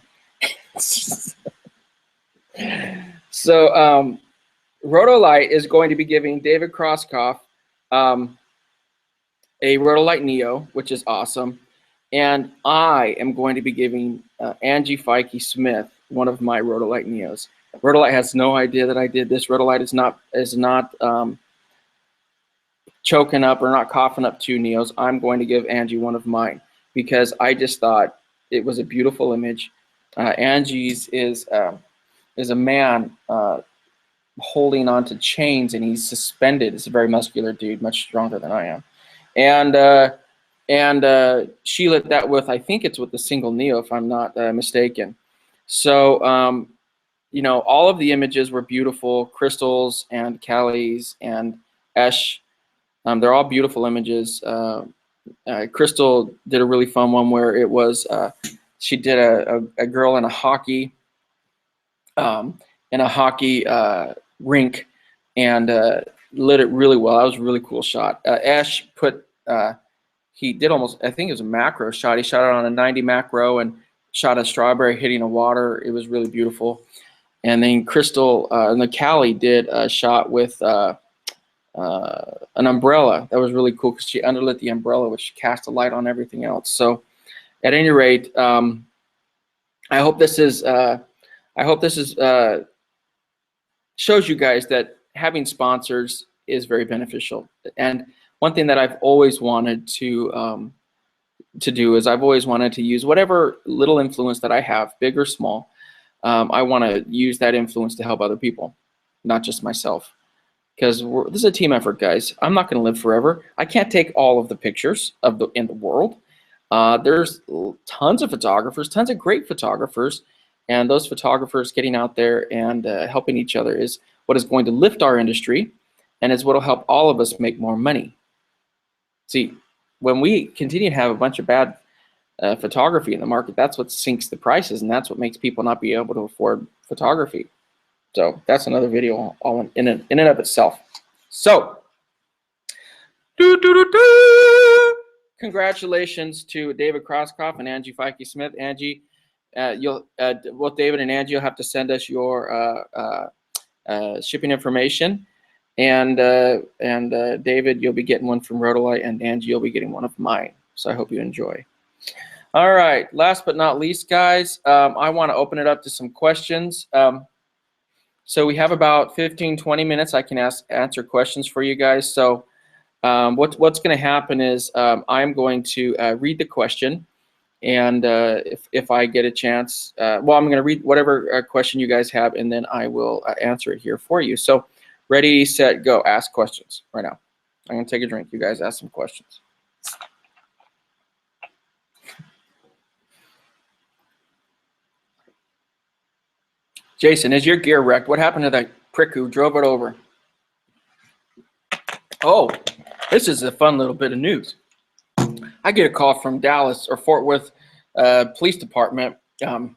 So Rhodolite is going to be giving David Krauskopf a Rhodolite Neo, which is awesome, and I am going to be giving Angie Feike Smith one of my Rhodolite Neos. Rhodolite has no idea that I did this. Rhodolite is not choking up or not coughing up 2 Neos. I'm going to give Angie one of mine because I just thought it was a beautiful image. Angie's is a man holding onto chains, and he's suspended. It's a very muscular dude, much stronger than I am. And she lit that with, I think it's with the single Neo, if I'm not mistaken. So you know, all of the images were beautiful. Crystals and Callie's and Esh. They're all beautiful images. Crystal did a really fun one where it was she did a girl in a hockey rink and lit it really well. That was a really cool shot. Ash put he did almost, I think it was a macro shot. He shot it on a 90 macro and shot a strawberry hitting a water. It was really beautiful. And then Crystal and the Callie did a shot with an umbrella. That was really cool because she underlit the umbrella, which cast a light on everything else. So, at any rate, I hope this is shows you guys that having sponsors is very beneficial. And one thing that I've always wanted to do is I've always wanted to use whatever little influence that I have, big or small. I want to use that influence to help other people, not just myself. Because this is a team effort, guys. I'm not going to live forever. I can't take all of the pictures in the world. There's tons of photographers, tons of great photographers, and those photographers getting out there and helping each other is what is going to lift our industry, and is what will help all of us make more money. See, when we continue to have a bunch of bad photography in the market, that's what sinks the prices, and that's what makes people not be able to afford photography. So that's another video all in and of itself. So, congratulations to David Krauskopf and Angie Feike Smith. Angie, both David and Angie will have to send us your shipping information, and David, you'll be getting one from Rhodolite, and Angie, you'll be getting one of mine. So I hope you enjoy. All right, last but not least, guys, I want to open it up to some questions. So we have about 15-20 minutes. I can answer questions for you guys. So what's going to happen is I'm going to read the question, and if I get a chance, well, I'm going to read whatever question you guys have, and then I will answer it here for you. So ready, set, go. Ask questions right now. I'm going to take a drink. You guys ask some questions. Jason, is your gear wrecked? What happened to that prick who drove it over? Oh, this is a fun little bit of news. I get a call from Dallas or Fort Worth, police department, 2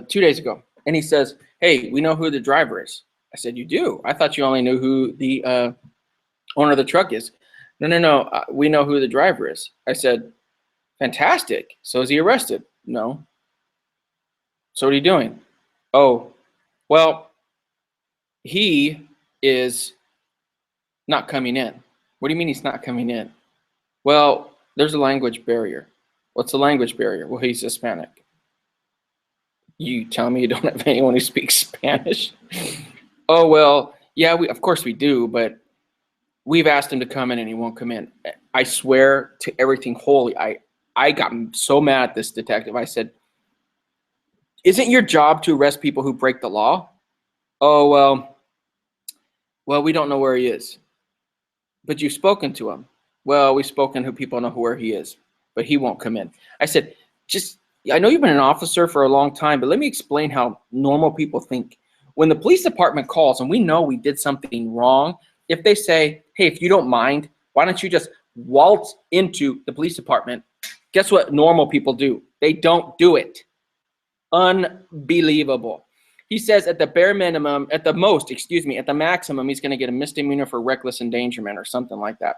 days ago. And he says, hey, we know who the driver is. I said, you do? I thought you only knew who the owner of the truck is. No, we know who the driver is. I said, fantastic. So is he arrested? No. So what are you doing? Oh, well, he is not coming in. What do you mean he's not coming in? Well, there's a language barrier. What's the language barrier? Well, he's Hispanic. You tell me you don't have anyone who speaks Spanish? Oh, well, yeah, of course we do, but we've asked him to come in and he won't come in. I swear to everything holy, I got so mad at this detective. I said, isn't your job to arrest people who break the law? Oh, well, we don't know where he is. But you've spoken to him. Well, we've spoken to people know where he is, but he won't come in. I said, I know you've been an officer for a long time, but let me explain how normal people think. When the police department calls and we know we did something wrong, if they say, hey, if you don't mind, why don't you just waltz into the police department? Guess what normal people do? They don't do it. Unbelievable. He says at the bare minimum, at the maximum, he's going to get a misdemeanor for reckless endangerment or something like that.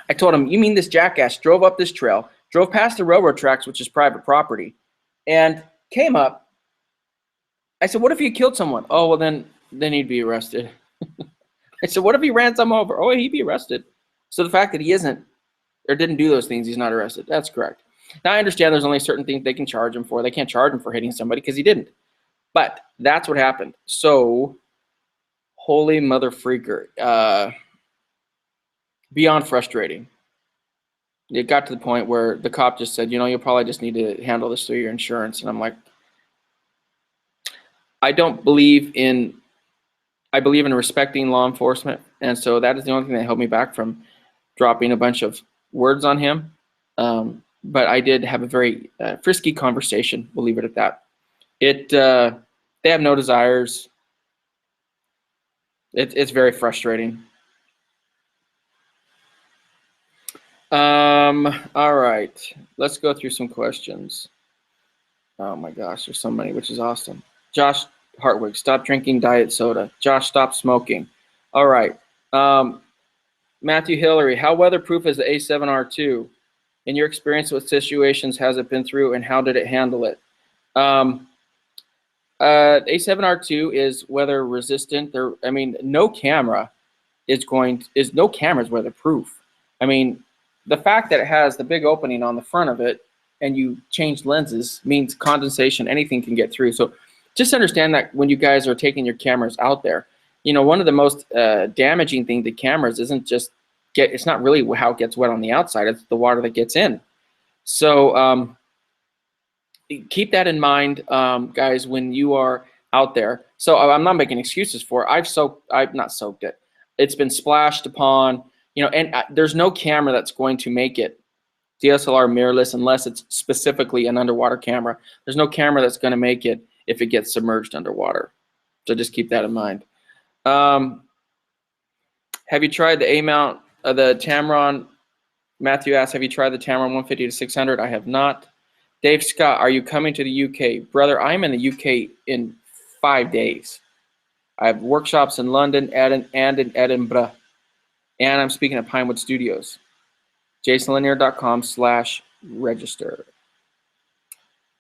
I told him, you mean this jackass drove up this trail, drove past the railroad tracks, which is private property, and came up. I said, what if he killed someone? Oh, well, then he'd be arrested. I said, what if he ran someone over? Oh, he'd be arrested. So the fact that he isn't or didn't do those things, he's not arrested. That's correct. Now, I understand there's only certain things they can charge him for. They can't charge him for hitting somebody because he didn't. But that's what happened. So, holy mother freaker. Beyond frustrating. It got to the point where the cop just said, you'll probably just need to handle this through your insurance. And I'm like, I believe in respecting law enforcement. And so that is the only thing that held me back from dropping a bunch of words on him. But I did have a very frisky conversation. We'll leave it at that. They have no desires. It's very frustrating. All right, let's go through some questions. Oh my gosh, there's so many, which is awesome. Josh Hartwig, stop drinking diet soda. Josh, stop smoking. All right. Matthew Hillary, how weatherproof is the A7R2? In your experience, what situations has it been through and how did it handle it? A7R2 is weather resistant. No camera is weatherproof. I mean, the fact that it has the big opening on the front of it and you change lenses means condensation, anything can get through. So just understand that when you guys are taking your cameras out there, one of the most damaging thing to cameras it's not really how it gets wet on the outside, it's the water that gets in. So keep that in mind, guys, when you are out there. So I'm not making excuses for it. I've not soaked it. It's been splashed upon, and there's no camera that's going to make it DSLR mirrorless unless it's specifically an underwater camera. There's no camera that's going to make it if it gets submerged underwater. So just keep that in mind. Have you tried the A-mount, the Tamron? Matthew asks, have you tried the Tamron 150 to 600? I have not. Dave Scott, are you coming to the UK? Brother, I'm in the UK in 5 days. I have workshops in London and in Edinburgh. And I'm speaking at Pinewood Studios. jasonlanier.com/register.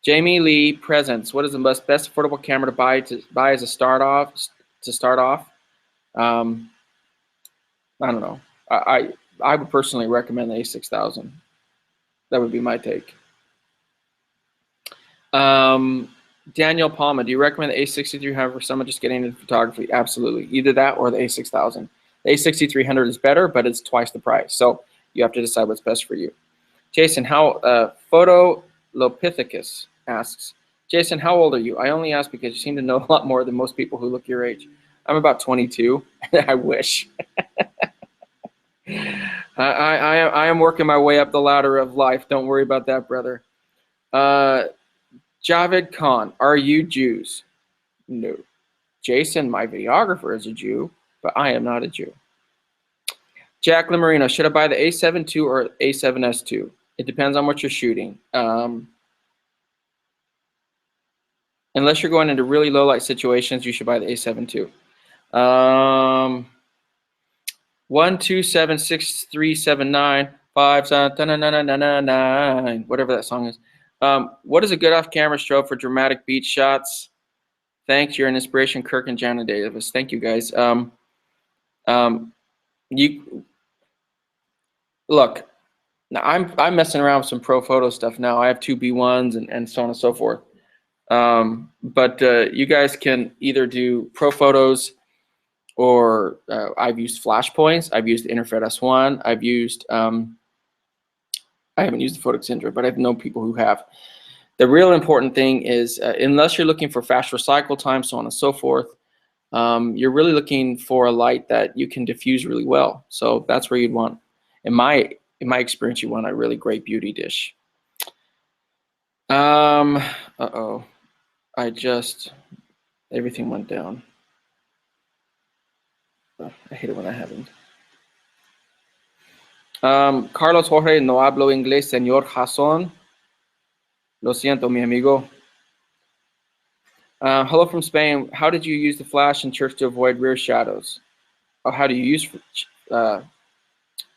Jamie Lee Presents, what is the best affordable camera to buy as a start off? I don't know. I would personally recommend the A6000. That would be my take. Daniel Palma, do you recommend the A6300 for someone just getting into photography? Absolutely. Either that or the A6000. The A6300 is better, but it's twice the price. So you have to decide what's best for you. Jason, Photolopithecus asks, Jason, how old are you? I only ask because you seem to know a lot more than most people who look your age. I'm about 22. I wish. I am working my way up the ladder of life. Don't worry about that, brother. Javed Khan, are you Jews? No. Jason, my videographer, is a Jew, but I am not a Jew. Jack Lamarino, should I buy the A7 II or A7S II? It depends on what you're shooting. Unless you're going into really low light situations, you should buy the A7 II. 1276379 whatever that song is. What is a good off-camera strobe for dramatic beach shots? Thanks, you're an inspiration, Kirk and Jana Davis. Thank you, guys. You look. Now I'm messing around with some pro photo stuff now. I have two B1s and so on and so forth. But you guys can either do pro photos, or I've used flash points. I've used Interfed S1. I've used I haven't used the Photox Indra, but I've known people who have. The real important thing is, unless you're looking for fast recycle time, so on and so forth, you're really looking for a light that you can diffuse really well. So that's where you'd want, in my experience, you want a really great beauty dish. Uh-oh. Everything went down. I hate it when that happens. Carlos Jorge, no hablo inglés, señor Jason. Lo siento, mi amigo. Hello from Spain. How did you use the flash in church to avoid rear shadows? Or how do you use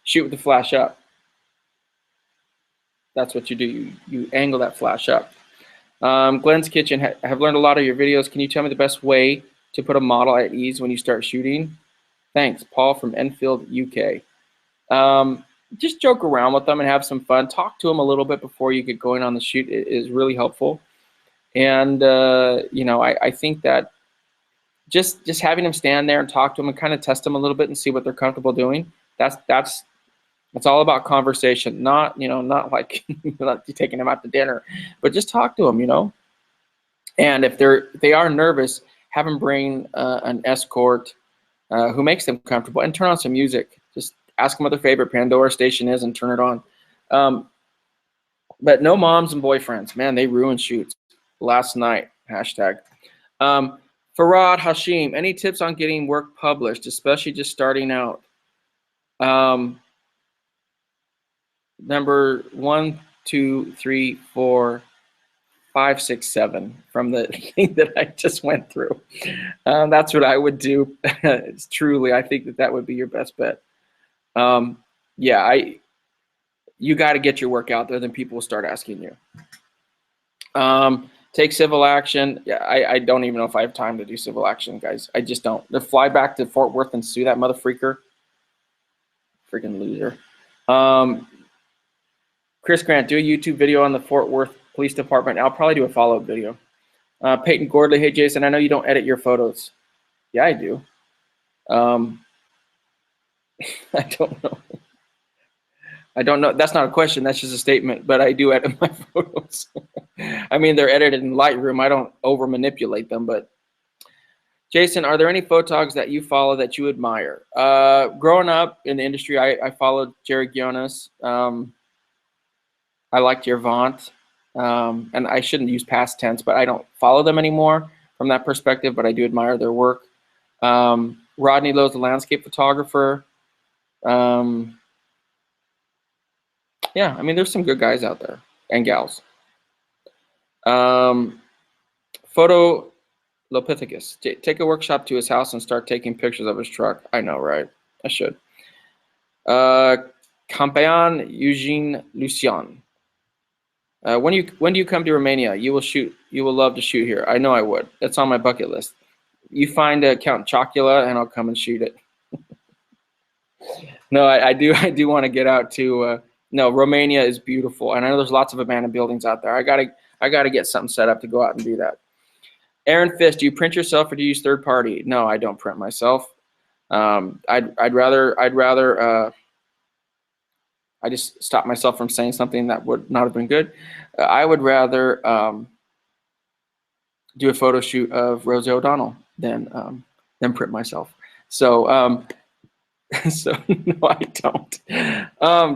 shoot with the flash up? That's what you do. You angle that flash up. Glenn's Kitchen. Have learned a lot of your videos. Can you tell me the best way to put a model at ease when you start shooting? Thanks, Paul from Enfield, UK. Just joke around with them and have some fun. Talk to them a little bit before you get going on the shoot. It is really helpful. And you know, I think that just having them stand there and talk to them and kind of test them a little bit and see what they're comfortable doing. That's all about conversation, not not like not taking them out to dinner, but just talk to them, you know. And if they are nervous, have them bring an escort who makes them comfortable, and turn on some music. Just ask them what their favorite Pandora station is and turn it on. But no moms and boyfriends, man, they ruin shoots. Last night, hashtag. Farad Hashim, any tips on getting work published, especially just starting out? Number 1, 2, 3, 4, 5, 6, 7 from the thing that I just went through. That's what I would do. It's truly, I think that would be your best bet. Yeah, you got to get your work out there, then people will start asking you. Take civil action. Yeah, I don't even know if I have time to do civil action, guys. I just don't. To fly back to Fort Worth and sue that mother freaker. Freaking loser. Chris Grant, do a YouTube video on the Fort Worth Police Department. I'll probably do a follow-up video. Peyton Gordley, hey Jason, I know you don't edit your photos. Yeah, I do. I don't know. I don't know. That's not a question. That's just a statement. But I do edit my photos. I mean, they're edited in Lightroom. I don't over manipulate them. But Jason, are there any photogs that you follow that you admire? Growing up in the industry, I followed Jerry Gionis. I liked Yervant. And I shouldn't use past tense, but I don't follow them anymore from that perspective. But I do admire their work. Rodney Lowe's the landscape photographer. Yeah, I mean, there's some good guys out there and gals. Photolopithecus, take a workshop to his house and start taking pictures of his truck. I know, right? I should. Campeon Eugene Lucian. When do you come to Romania? You will love to shoot here. I know I would. That's on my bucket list. You find Count Chocula and I'll come and shoot it. No, I do want to get out to. No, Romania is beautiful, and I know there's lots of abandoned buildings out there. I gotta get something set up to go out and do that. Aaron Fish, do you print yourself or do you use third party? No, I don't print myself. I'd rather I just stopped myself from saying something that would not have been good. I would rather do a photo shoot of Rosie O'Donnell than print myself. So. So no, I don't.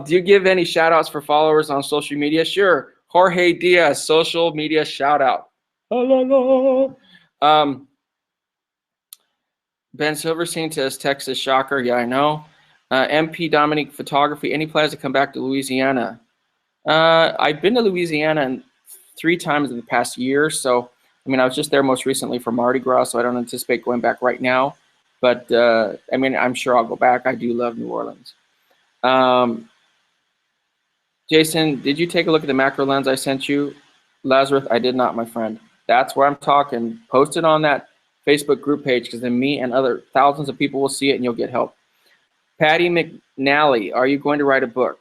Do you give any shout outs for followers on social media? Sure. Jorge Diaz, social media shout out. Ben Silverstein says Texas shocker. Yeah, I know. MP Dominique Photography. Any plans to come back to Louisiana? I've been to Louisiana 3 times in the past year. So, I mean, I was just there most recently for Mardi Gras, so I don't anticipate going back right now. But, I mean, I'm sure I'll go back. I do love New Orleans. Jason, did you take a look at the macro lens I sent you? Lazarus, I did not, my friend. That's where I'm talking. Post it on that Facebook group page, because then me and other thousands of people will see it and you'll get help. Patty McNally, are you going to write a book?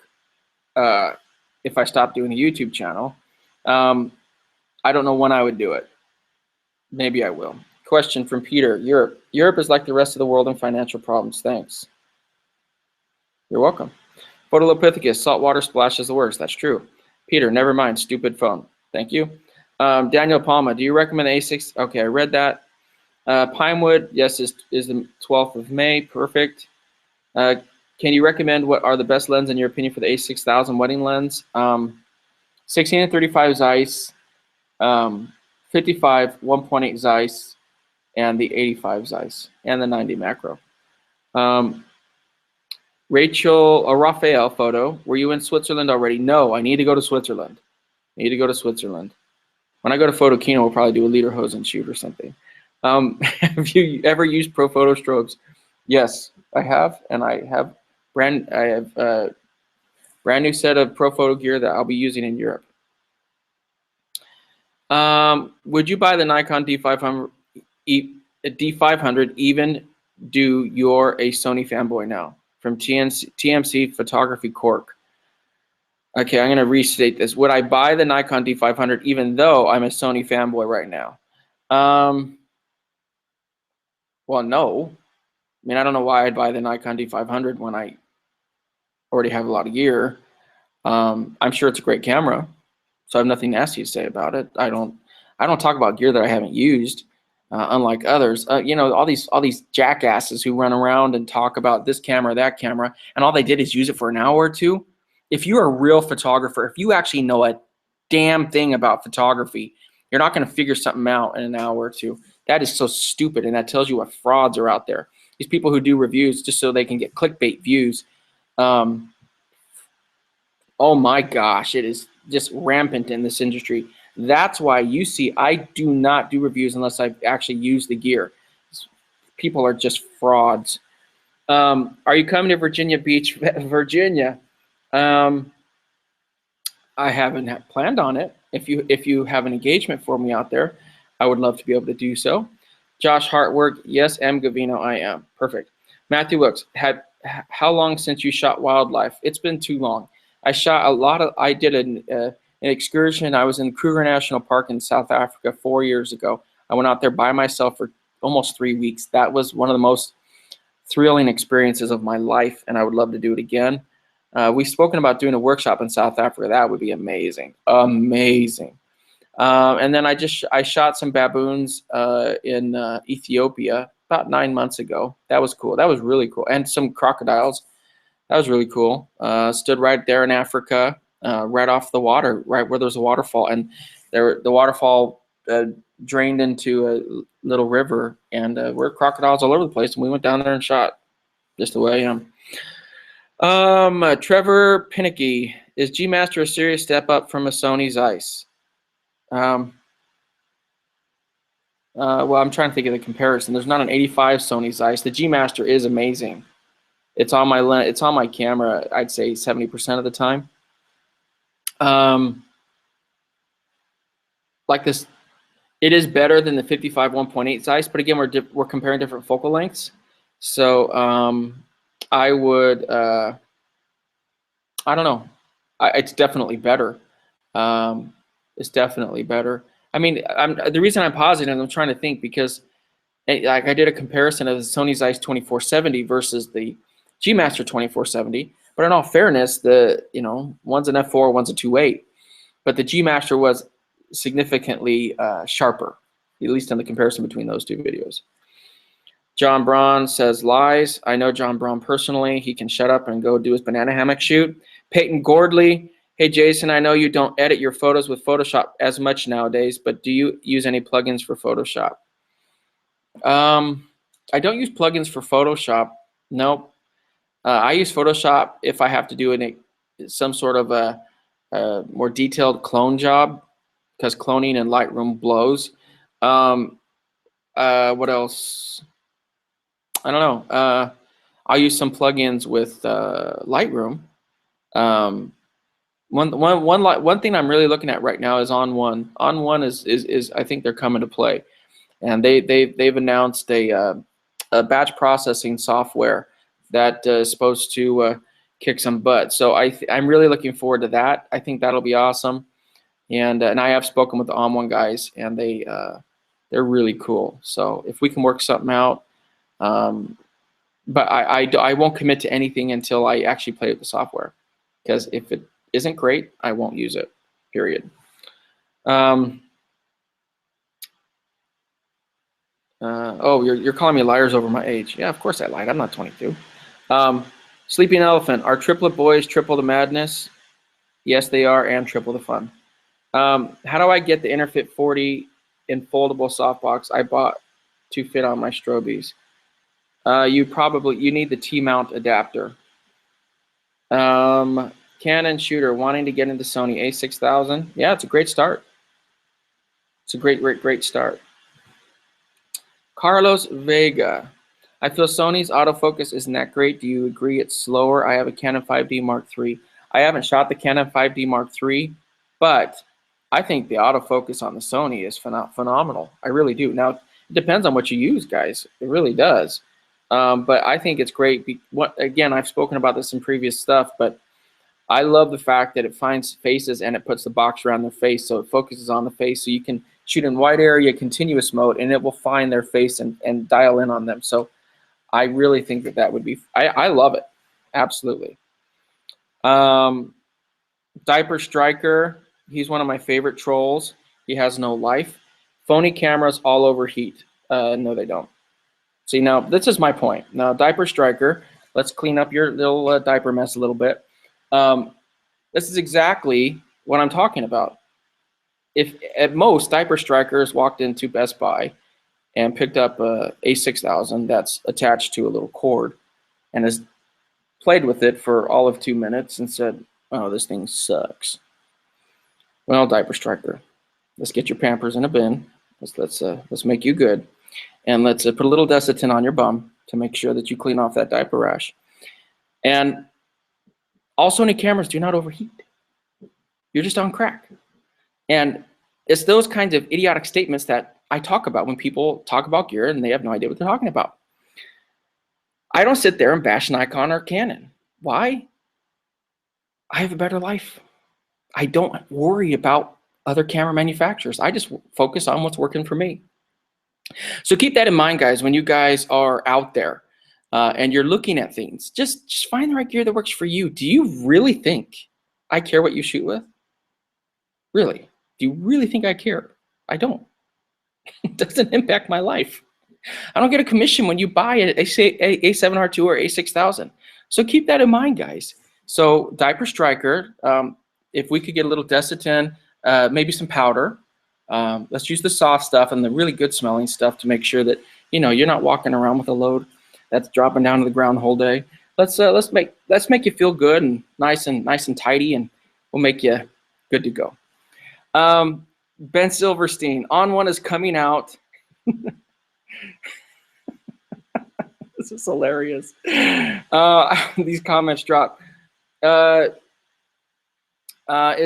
If I stop doing a YouTube channel. I don't know when I would do it. Maybe I will. Question from Peter. Europe is like the rest of the world in financial problems. Thanks. You're welcome. Photolopithecus, saltwater splash is the worst. That's true. Peter, never mind. Stupid phone. Thank you. Daniel Palma, do you recommend the A6? Okay, I read that. Pinewood, yes, is the 12th of May. Perfect. Can you recommend what are the best lenses in your opinion for the A6000 wedding lens? 16 and 35 Zeiss, 55 1.8 Zeiss, and the 85 Zeiss, and the 90 macro. Raphael photo, were you in Switzerland already? No, I need to go to Switzerland. When I go to Photokino, we'll probably do a Lederhosen shoot or something. Have you ever used Pro Photo strobes? Yes, I have, and I have a brand new set of Pro Photo gear that I'll be using in Europe. Would you buy the Nikon D500 even do you're a Sony fanboy now? From TMC Photography Cork. Okay, I'm going to restate this. Would I buy the Nikon D500 even though I'm a Sony fanboy right now? Well, no. I mean, I don't know why I'd buy the Nikon D500 when I already have a lot of gear. I'm sure it's a great camera, so I have nothing nasty to say about it. I don't talk about gear that I haven't used, unlike others. You know, all these jackasses who run around and talk about this camera, that camera, and all they did is use it for an hour or two. If you're a real photographer, if you actually know a damn thing about photography, you're not going to figure something out in an hour or two. That is so stupid, and that tells you what frauds are out there. These people who do reviews just so they can get clickbait views. Oh my gosh, it is just rampant in this industry. That's why you see I do not do reviews unless I've actually used the gear. People are just frauds. Are you coming to Virginia Beach, Virginia? I haven't planned on it. If you have an engagement for me out there, I would love to be able to do so. Josh Hartwork, yes, M. Gavino, I am. Perfect. Matthew Wilkes, how long since you shot wildlife? It's been too long. I shot a lot of, I did an excursion. I was in Kruger National Park in South Africa 4 years ago. I went out there by myself for almost 3 weeks. That was one of the most thrilling experiences of my life, and I would love to do it again. We've spoken about doing a workshop in South Africa. That would be amazing, amazing. And then I shot some baboons in Ethiopia about 9 months ago. That was cool. That was really cool. And some crocodiles. That was really cool. Stood right there in Africa, right off the water, right where there's a waterfall. And the waterfall drained into a little river. And there were crocodiles all over the place. And we went down there and shot, just the way I am. Trevor Pinicky, is G Master a serious step up from a Sony Zeiss? Well, I'm trying to think of the comparison. There's not an 85 Sony Zeiss. The G Master is amazing. It's on my camera, I'd say 70% of the time. Like this, it is better than the 55 1.8 Zeiss, but again, we're comparing different focal lengths. So I would, I don't know. It's definitely better. It's definitely better. I mean, the reason I'm positive, I'm trying to think because like I did a comparison of the Sony Zeiss 2470 versus the G Master 2470. But in all fairness, one's an f4, one's a 2.8. But the G Master was significantly sharper, at least in the comparison between those two videos. John Braun says lies. I know John Braun personally. He can shut up and go do his banana hammock shoot. Peyton Gordley. Hey, Jason, I know you don't edit your photos with Photoshop as much nowadays, but do you use any plugins for Photoshop? I don't use plugins for Photoshop. Nope. I use Photoshop if I have to do some sort of a more detailed clone job, because cloning in Lightroom blows. What else? I don't know. I'll use some plugins with Lightroom. One thing I'm really looking at right now is On1. On1 is I think they're coming to play, and they've announced a batch processing software that is supposed to kick some butt. So I'm really looking forward to that. I think that'll be awesome, and I have spoken with the On1 guys, and they're really cool. So if we can work something out, but I won't commit to anything until I actually play with the software, because if it isn't great, I won't use it, period. Oh, you're calling me liars over my age. Yeah, of course I lied. I'm not 22. Sleeping Elephant, are triplet boys triple the madness? Yes, they are, and triple the fun. How do I get the Interfit 40 in foldable softbox I bought to fit on my Strobies? You need the T-mount adapter. Canon shooter wanting to get into Sony A6000. Yeah, it's a great start. It's a great start. Carlos Vega, I feel Sony's autofocus isn't that great. Do you agree it's slower? I have a Canon 5D Mark III. I haven't shot the Canon 5D Mark III, but I think the autofocus on the Sony is phenomenal. I really do. Now, it depends on what you use, guys. It really does. But I think it's great. Again, I've spoken about this in previous stuff, but I love the fact that it finds faces and it puts the box around their face, so it focuses on the face, so you can shoot in wide area continuous mode and it will find their face and dial in on them. So I really think that would be, I love it. Absolutely. Diaper Striker, he's one of my favorite trolls. He has no life. Phony cameras all overheat. No, they don't. See, now this is my point. Now, Diaper Striker, let's clean up your little diaper mess a little bit. This is exactly what I'm talking about. If at most Diaper Strikers walked into Best Buy and picked up a A6000 that's attached to a little cord and has played with it for all of 2 minutes and said, "Oh, this thing sucks." Well, Diaper Striker, let's get your Pampers in a bin. Let's make you good, and let's put a little Desitin on your bum to make sure that you clean off that diaper rash. And all Sony cameras do not overheat. You're just on crack. And it's those kinds of idiotic statements that I talk about when people talk about gear and they have no idea what they're talking about. I don't sit there and bash Nikon or Canon. Why? I have a better life. I don't worry about other camera manufacturers. I just focus on what's working for me. So keep that in mind, guys, when you guys are out there and you're looking at things. Just find the right gear that works for you. Do you really think I care what you shoot with? Really? Do you really think I care? I don't. It doesn't impact my life. I don't get a commission when you buy a A7R2 or A6000. So keep that in mind, guys. So Diaper Striker, if we could get a little Desitin, maybe some powder. Let's use the soft stuff and the really good smelling stuff to make sure that you're not walking around with a load that's dropping down to the ground the whole day. Let's make you feel good and nice and tidy, and we'll make you good to go. Ben Silverstein, On1 is coming out. This is hilarious. These comments drop. Is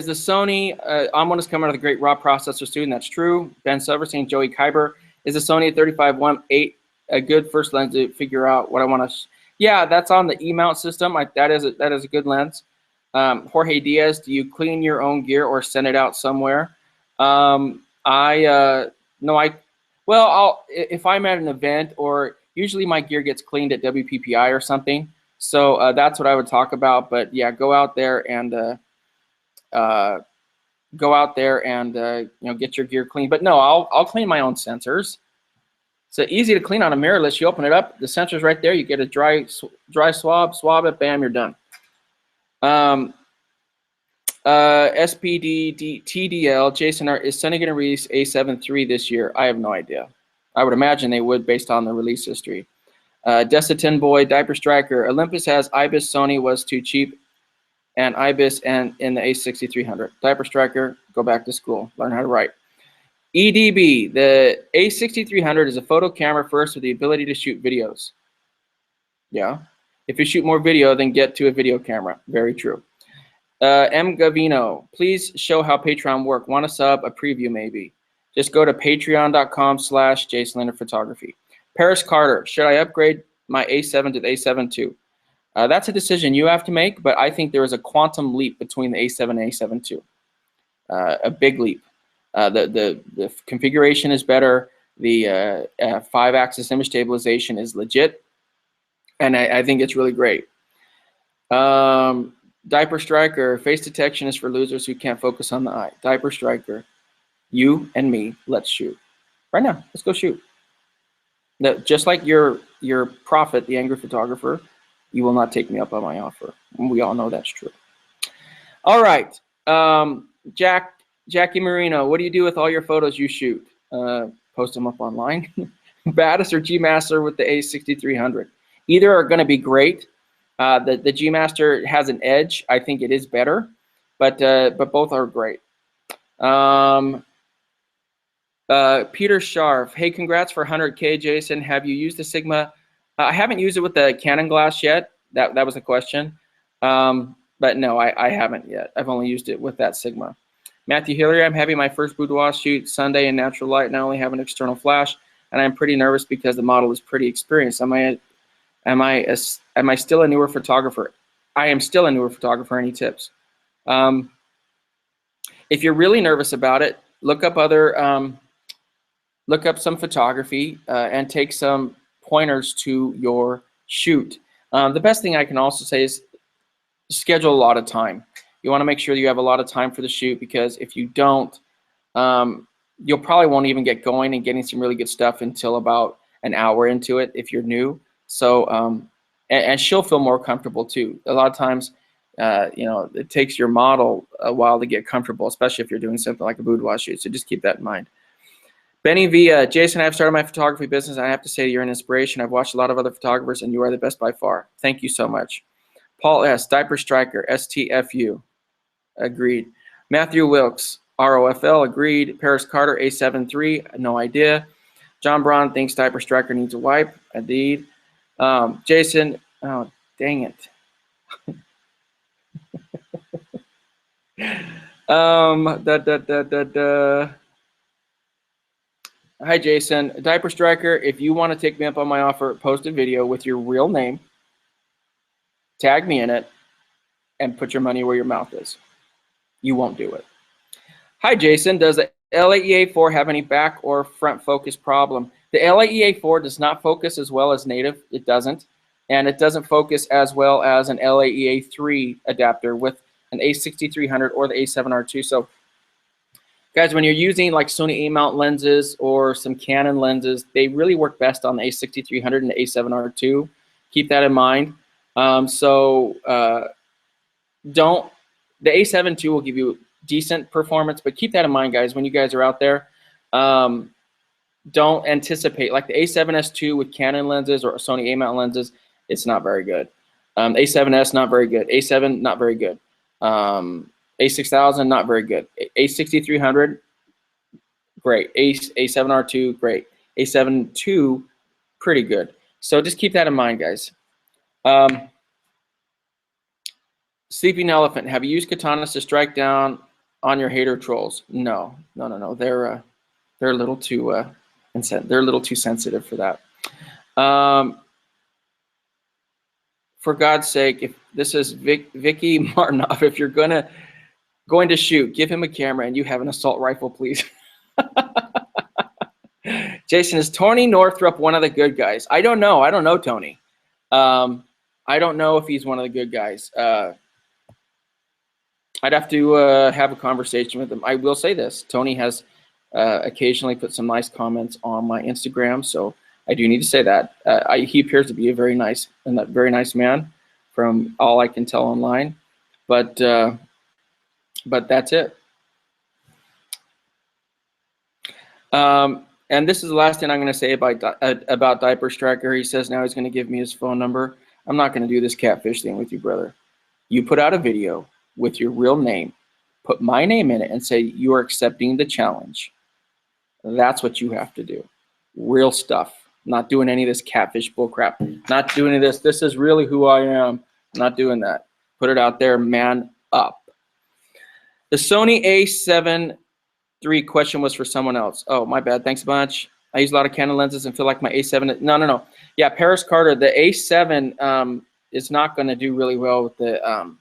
the Sony On1 is coming out of the great raw processor soon? That's true. Ben Silverstein, Joey Kyber, is the Sony 35-1.8 a good first lens to figure out what I want to? Yeah, that's on the E-mount system. That is a good lens. Jorge Diaz, do you clean your own gear or send it out somewhere? If I'm at an event, or usually my gear gets cleaned at WPPI or something. So that's what I would talk about. But yeah, go out there and get your gear clean. But no, I'll clean my own sensors. It's easy to clean on a mirrorless. You open it up, the sensor's right there. You get a dry swab it, bam, you're done. SPD TDL, Jason, is Sony going to release A7 III this year? I have no idea. I would imagine they would based on the release history. Desitin Boy, Diaper Striker, Olympus has IBIS, Sony was too cheap. and IBIS and in the A6300. Diaper Striker, go back to school, learn how to write. EDB, the A6300 is a photo camera first with the ability to shoot videos. Yeah. If you shoot more video, then get to a video camera. Very true. M. Gavino, please show how Patreon work. Want a sub, a preview maybe. Just go to patreon.com/JasonLeonardPhotography. Paris Carter, should I upgrade my A7 to the A7 II? That's a decision you have to make, but I think there is a quantum leap between the A7 and A7 II. A big leap. The configuration is better. The 5-axis image stabilization is legit, and I think it's really great. Diaper Striker, face detection is for losers who can't focus on the eye. Diaper Striker, you and me, let's shoot. Right now, let's go shoot. Just like your prophet, the angry photographer, you will not take me up on my offer. We all know that's true. All right, Jackie Marino, what do you do with all your photos you shoot? Post them up online. Baddest or G Master with the A6300? Either are going to be great. The G Master has an edge. I think it is better, but both are great. Peter Scharf, hey, congrats for 100K, Jason. Have you used the Sigma? I haven't used it with the Canon glass yet. That was a question. But no, I haven't yet. I've only used it with that Sigma. Matthew Hillary, I'm having my first boudoir shoot Sunday in natural light, and I only have an external flash, and I'm pretty nervous because the model is pretty experienced. Am I still a newer photographer? I am still a newer photographer. Any tips? If you're really nervous about it, look up some photography and take some pointers to your shoot. The best thing I can also say is schedule a lot of time. You want to make sure you have a lot of time for the shoot, because if you don't, you'll probably won't even get going and getting some really good stuff until about an hour into it if you're new. So, and she'll feel more comfortable too. A lot of times, it takes your model a while to get comfortable, especially if you're doing something like a boudoir shoot. So just keep that in mind. Benny V, Jason, I've started my photography business, and I have to say you're an inspiration. I've watched a lot of other photographers, and you are the best by far. Thank you so much. Paul S, Diaper Striker, STFU, agreed. Matthew Wilkes, ROFL, agreed. Paris Carter, A7 III, no idea. John Braun thinks Diaper Striker needs a wipe, indeed. Jason, oh, dang it. Hi, Jason. Diaper Striker, if you want to take me up on my offer, post a video with your real name, tag me in it, and put your money where your mouth is. You won't do it. Hi, Jason. Does the LAEA4 have any back or front focus problem? The LAEA4 does not focus as well as native. It doesn't. And it doesn't focus as well as an LAEA3 adapter with an A6300 or the A7R2. So, guys, when you're using like Sony A-mount lenses or some Canon lenses, they really work best on the A6300 and the A7R2. Keep that in mind. The A7 II will give you decent performance, but keep that in mind, guys, when you guys are out there. Don't anticipate, like the A7S II with Canon lenses or Sony A-mount lenses, it's not very good. A7S, not very good. A7, not very good. A6000, not very good. A6300, great. A7R2, great. A7 II, pretty good. So just keep that in mind, guys. Sleeping Elephant, have you used katanas to strike down on your hater trolls? No. They're a little too they're a little too sensitive for that. For God's sake, if this is Vicky Martinoff, if you're going to shoot, give him a camera and you have an assault rifle, please. Jason, is Tony Northrup one of the good guys? I don't know. I don't know Tony. I don't know if he's one of the good guys. I'd have to have a conversation with him. I will say this. Tony has occasionally put some nice comments on my Instagram, so I do need to say that. He appears to be a very nice man from all I can tell online. But that's it. And this is the last thing I'm going to say about Diaper Striker. He says now he's going to give me his phone number. I'm not going to do this catfish thing with you, brother. You put out a video with your real name, put my name in it, and say you are accepting the challenge. That's what you have to do. Real stuff. Not doing any of this catfish bullcrap. Not doing any of this. This is really who I am. Not doing that. Put it out there. Man up. The Sony A7 III question was for someone else. Oh, my bad. Thanks a bunch. I use a lot of Canon lenses and feel like my A7. No. Yeah, Paris Carter. The A7 is not going to do really well with the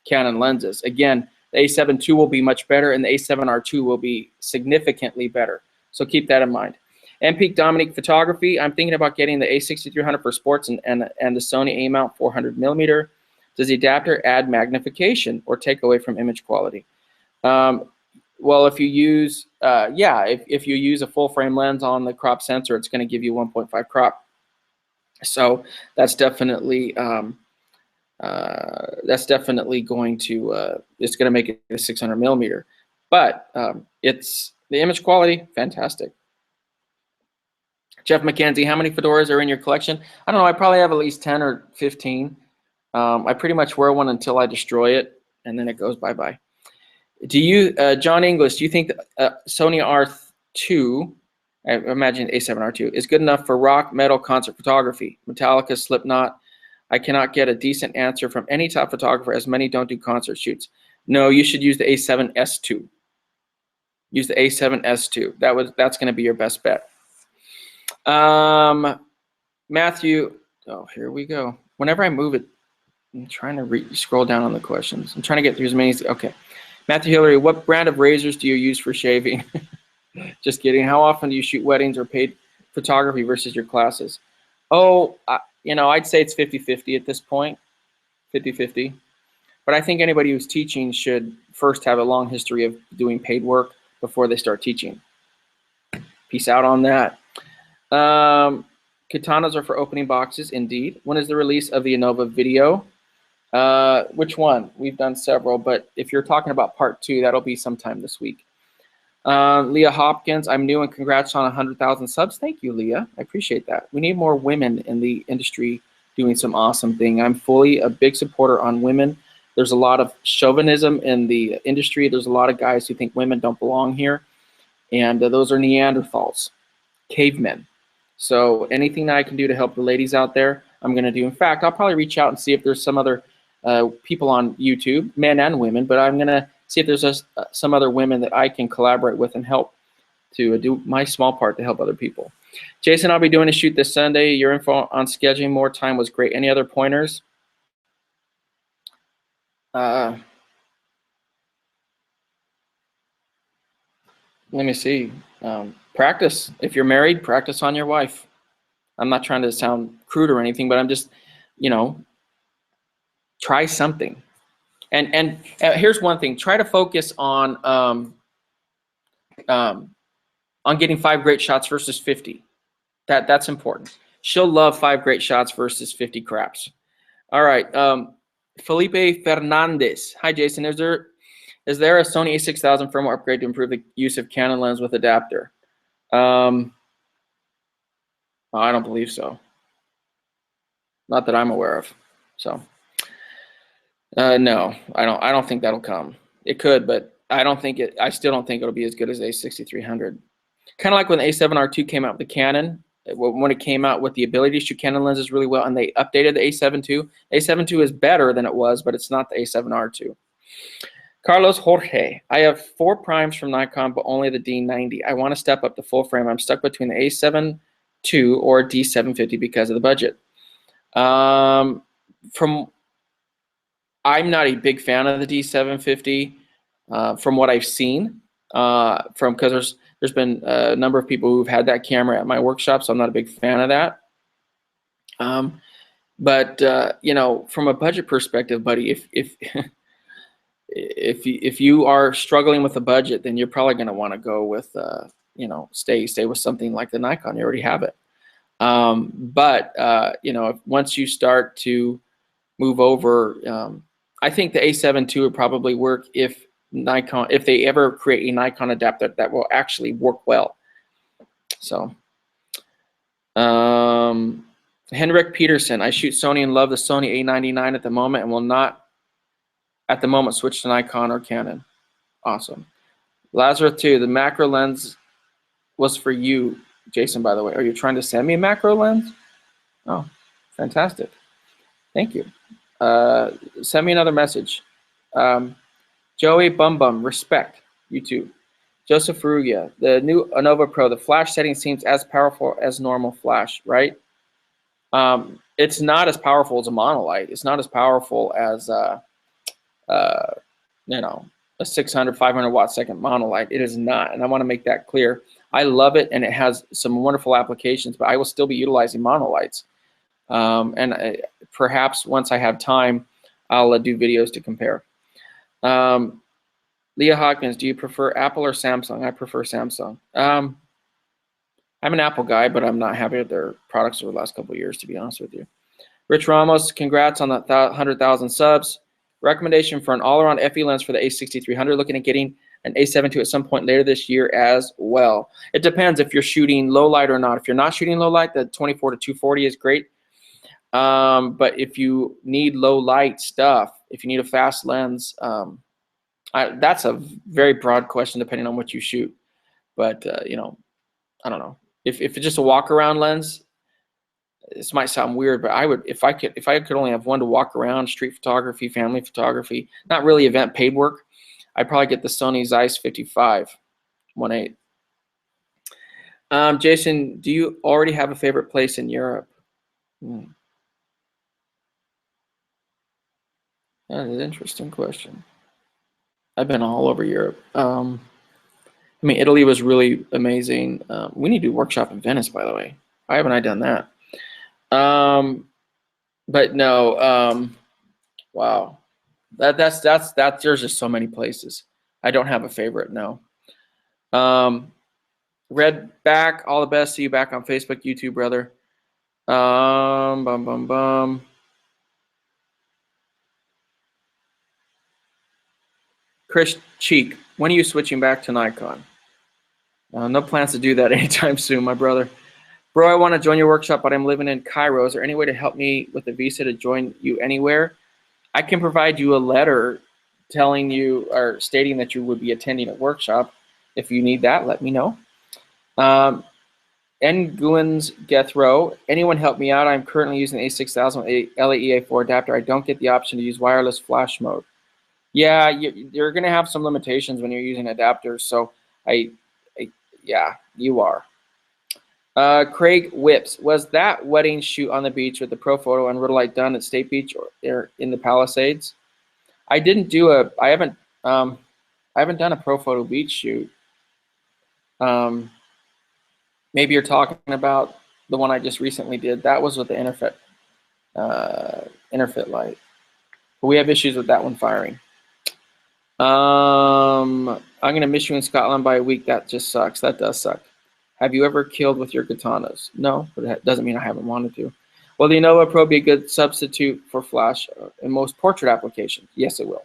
Canon lenses. Again, the A7 II will be much better, and the A7R II will be significantly better. So keep that in mind. And Peak Dominique Photography. I'm thinking about getting the A6300 for sports and the Sony A-mount 400mm. Does the adapter add magnification or take away from image quality? Well, if you use, if you use a full frame lens on the crop sensor, it's going to give you 1.5 crop. So that's definitely going to it's going to make it a 600mm. But it's the image quality, fantastic. Jeff McKenzie, how many fedoras are in your collection? I don't know. I probably have at least 10 or 15. I pretty much wear one until I destroy it, and then it goes bye-bye. Do you, John Inglis, do you think Sony R2, I imagine A7R2, is good enough for rock, metal, concert photography? Metallica, Slipknot. I cannot get a decent answer from any top photographer, as many don't do concert shoots. No, you should use the A7S2. Use the A7S2. That's going to be your best bet. Matthew, oh, here we go. Whenever I move it, I'm trying to scroll down on the questions. I'm trying to get through as many as, okay. Matthew Hillary, what brand of razors do you use for shaving? Just kidding. How often do you shoot weddings or paid photography versus your classes? Oh, I'd say it's 50-50 at this point, 50-50. But I think anybody who's teaching should first have a long history of doing paid work before they start teaching. Peace out on that. Katanas are for opening boxes, indeed. When is the release of the Innova video? Which one? We've done several, but if you're talking about part 2, that'll be sometime this week. Leah Hopkins, I'm new and congrats on 100,000 subs. Thank you, Leah. I appreciate that. We need more women in the industry doing some awesome thing. I'm fully a big supporter on women. There's a lot of chauvinism in the industry. There's a lot of guys who think women don't belong here, and those are Neanderthals, cavemen. So anything that I can do to help the ladies out there, I'm going to do. In fact, I'll probably reach out and see if there's some other people on YouTube, men and women, but I'm going to see if there's some other women that I can collaborate with and help to do my small part to help other people. Jason, I'll be doing a shoot this Sunday. Your info on scheduling more time was great. Any other pointers? Let me see. Practice. If you're married, practice on your wife. I'm not trying to sound crude or anything, but I'm just, try something. And here's one thing: try to focus on getting 5 great shots versus 50. That's important. She'll love 5 great shots versus 50 craps. All right. Felipe Fernandez. Hi, Jason. Is there a Sony a6000 firmware upgrade to improve the use of Canon lens with adapter? I don't believe so. Not that I'm aware of. So no, I don't think that'll come. It could, but I still don't think it'll be as good as A6300. Kind of like when the A7R2 came out with the Canon, when it came out with the ability to shoot Canon lenses really well, and they updated the A7 II. A7 II is better than it was, but it's not the A7R2. Carlos Jorge, I have 4 primes from Nikon, but only the D90. I want to step up to full frame. I'm stuck between the A7 II or D750 because of the budget. I'm not a big fan of the D750 from what I've seen, because there's been a number of people who've had that camera at my workshop, so I'm not a big fan of that. But from a budget perspective, buddy, if you are struggling with a budget, then you're probably going to want to go with stay with something like the Nikon. You already have it. Once you start to move over, I think the A7 II would probably work if they ever create a Nikon adapter that will actually work well. So Henrik Peterson, I shoot Sony and love the Sony A99 at the moment and will not At the moment, switch to Nikon or Canon. Awesome. Lazarus 2, the macro lens was for you, Jason, by the way. Are you trying to send me a macro lens? Oh, fantastic. Thank you. Send me another message. Joey Bum, respect, YouTube. Joseph Ferrugia, the new Anova Pro, the flash setting seems as powerful as normal flash, right? It's not as powerful as a monolight. It's not as powerful as, you know, a 600, 500 watt second monolight. It is not, and I want to make that clear. I love it, and it has some wonderful applications, but I will still be utilizing monolights. Perhaps once I have time, I'll do videos to compare. Leah Hawkins, do you prefer Apple or Samsung? I prefer Samsung. I'm an Apple guy, but I'm not happy with their products over the last couple of years, to be honest with you. Rich Ramos, congrats on the 100,000 subs. Recommendation for an all-around FE lens for the A6300. Looking at getting an A7 II at some point later this year as well. It depends if you're shooting low light or not. If you're not shooting low light, the 24 to 240 is great. But if you need low light stuff, if you need a fast lens, that's a very broad question depending on what you shoot. But you know, I don't know. If it's just a walk around lens, this might sound weird, but I would, if I could only have one to walk around, street photography, family photography, not really event paid work, I'd probably get the Sony Zeiss 55 1.8. Jason, do you already have a favorite place in Europe? That is an interesting question. I've been all over Europe. I mean, Italy was really amazing. We need to do a workshop in Venice, by the way. Why haven't I done that? But no, wow. That's there's just so many places. I don't have a favorite, no. Red back, all the best. See you back on Facebook, YouTube, brother. Chris Cheek, when are you switching back to Nikon? No plans to do that anytime soon, my brother. Bro, I want to join your workshop, but I'm living in Cairo. Is there any way to help me with a visa to join you anywhere? I can provide you a letter telling you or stating that you would be attending a workshop. If you need that, let me know. Nguyen's Gethro, anyone help me out? I'm currently using A6000 with LAEA4 adapter. I don't get the option to use wireless flash mode. Yeah, you're going to have some limitations when you're using adapters. So yeah, you are. Craig Whips, was that wedding shoot on the beach with the Pro Photo and Rhodolite done at State Beach or in the Palisades? I didn't do I haven't done a Pro Photo beach shoot. Maybe you're talking about the one I just recently did. That was with the Interfit light. But we have issues with that one firing. I'm going to miss you in Scotland by a week. That just sucks. That does suck. Have you ever killed with your katanas? No, but that doesn't mean I haven't wanted to. Will the Anova Pro be a good substitute for flash in most portrait applications? Yes, it will.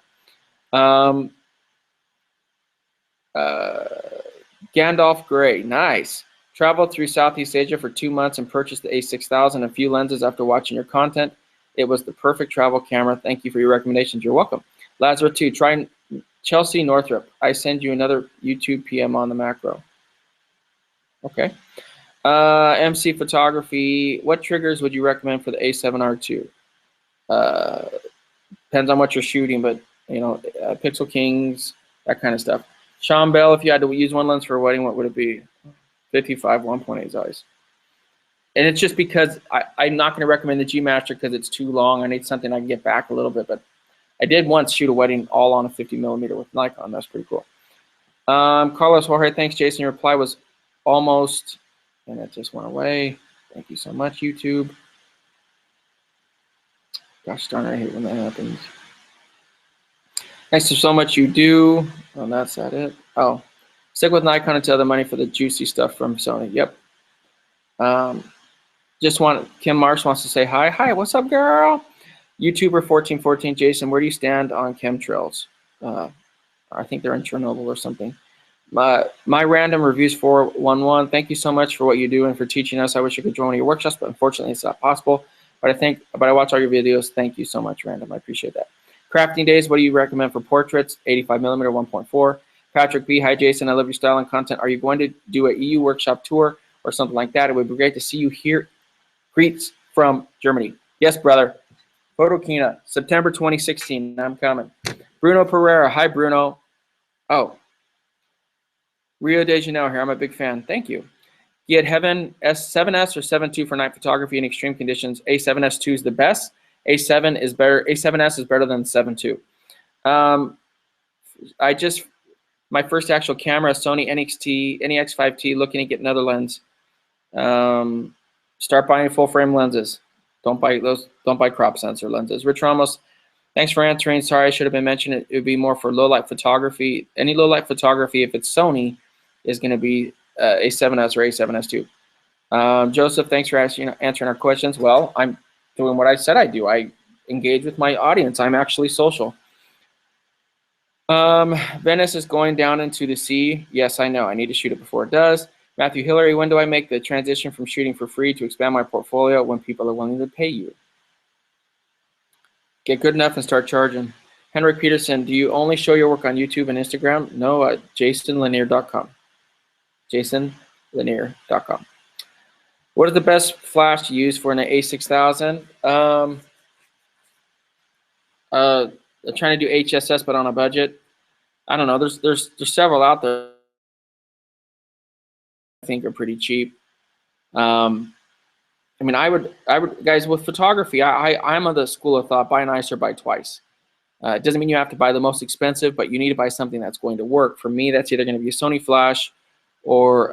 Gandalf Gray, nice. Traveled through Southeast Asia for 2 months and purchased the A6000 and a few lenses after watching your content. It was the perfect travel camera. Thank you for your recommendations. You're welcome. Lazarus 2, try Chelsea Northrop. I send you another YouTube PM on the macro. Okay. MC Photography, what triggers would you recommend for the A7R2? Depends on what you're shooting, but you know, Pixel Kings, that kind of stuff. Sean Bell, if you had to use one lens for a wedding, what would it be? 55 1.8 Zeiss. And it's just because I'm not going to recommend the G Master because it's too long. I need something I can get back a little bit, but I did once shoot a wedding all on a 50mm with Nikon. That's pretty cool. Carlos Jorge, thanks, Jason. Your reply was almost, and it just went away. Thank you so much, YouTube. Gosh darn it, I hate when that happens. Thanks so much, you do. Oh, that's that it. Oh, stick with Nikon until the money for the juicy stuff from Sony. Yep. Kim Marsh wants to say hi. Hi, what's up, girl? YouTuber 1414, Jason, where do you stand on chemtrails? I think they're in Chernobyl or something. My random reviews 411. Thank you so much for what you do and for teaching us. I wish I could join one of your workshops, but unfortunately it's not possible. But I watch all your videos. Thank you so much, Random. I appreciate that. Crafting days, what do you recommend for portraits? 85mm 1.4. Patrick B, hi Jason, I love your style and content. Are you going to do an EU workshop tour or something like that? It would be great to see you here. Greets from Germany. Yes, brother. Photokina, September 2016. I'm coming. Bruno Pereira. Hi, Bruno. Oh, Rio de Janeiro here. I'm a big fan. Thank you. Get Heaven S7S or 7.2 for night photography in extreme conditions. A7S2 is the best. A7 is better. A7S is better than 7.2. My first actual camera, Sony NEX5T, looking to get another lens. Start buying full frame lenses. Don't buy crop sensor lenses. Rich Ramos, thanks for answering. Sorry, I should have been mentioning it. It would be more for low light photography. Any low light photography, if it's Sony, is going to be A7S or A7S2. Joseph, thanks for answering our questions. Well, I'm doing what I said I do. I engage with my audience. I'm actually social. Venice is going down into the sea. Yes, I know. I need to shoot it before it does. Matthew Hillary, when do I make the transition from shooting for free to expand my portfolio? When people are willing to pay you. Get good enough and start charging. Henrik Peterson, do you only show your work on YouTube and Instagram? No, at jasonlanier.com. jasonlanier.com. What is the best flash to use for an A6000? Trying to do HSS but on a budget. I don't know. There's several out there I think are pretty cheap. I mean, I would guys, with photography, I'm of the school of thought: buy nice or buy twice. It doesn't mean you have to buy the most expensive, but you need to buy something that's going to work. For me, that's either going to be a Sony flash, or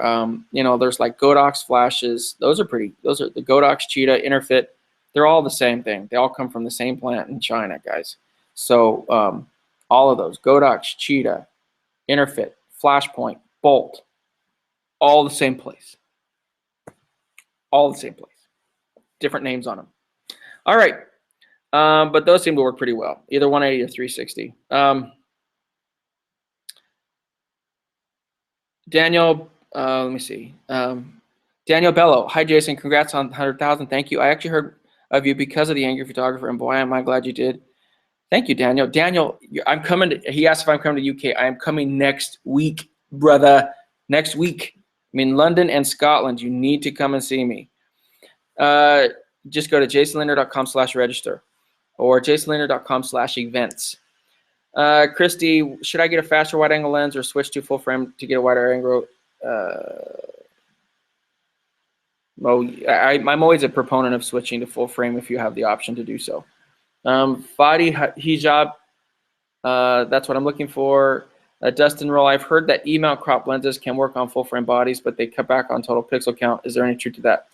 there's like Godox flashes. Those are the Godox, Cheetah, Interfit. They're all the same thing. They all come from the same plant in China, guys. So all of those, Godox, Cheetah, Interfit, Flashpoint, Bolt, all the same place. All the same place. Different names on them. All right. But those seem to work pretty well. Either 180 or 360. Daniel, let me see. Daniel Bello. Hi, Jason. Congrats on 100,000. Thank you. I actually heard of you because of the Angry Photographer, and boy, am I glad you did. Thank you, Daniel. Daniel, I'm coming. He asked if I'm coming to UK. I am coming next week, brother. Next week. I'm in London and Scotland. You need to come and see me. Just go to jasonlanier.com/register or jasonlanier.com/events. Christy, should I get a faster wide angle lens or switch to full frame to get a wider angle? I'm always a proponent of switching to full frame if you have the option to do so. Body hijab, that's what I'm looking for. Dustin Roll, I've heard that E-mount crop lenses can work on full frame bodies, but they cut back on total pixel count. Is there any truth to that?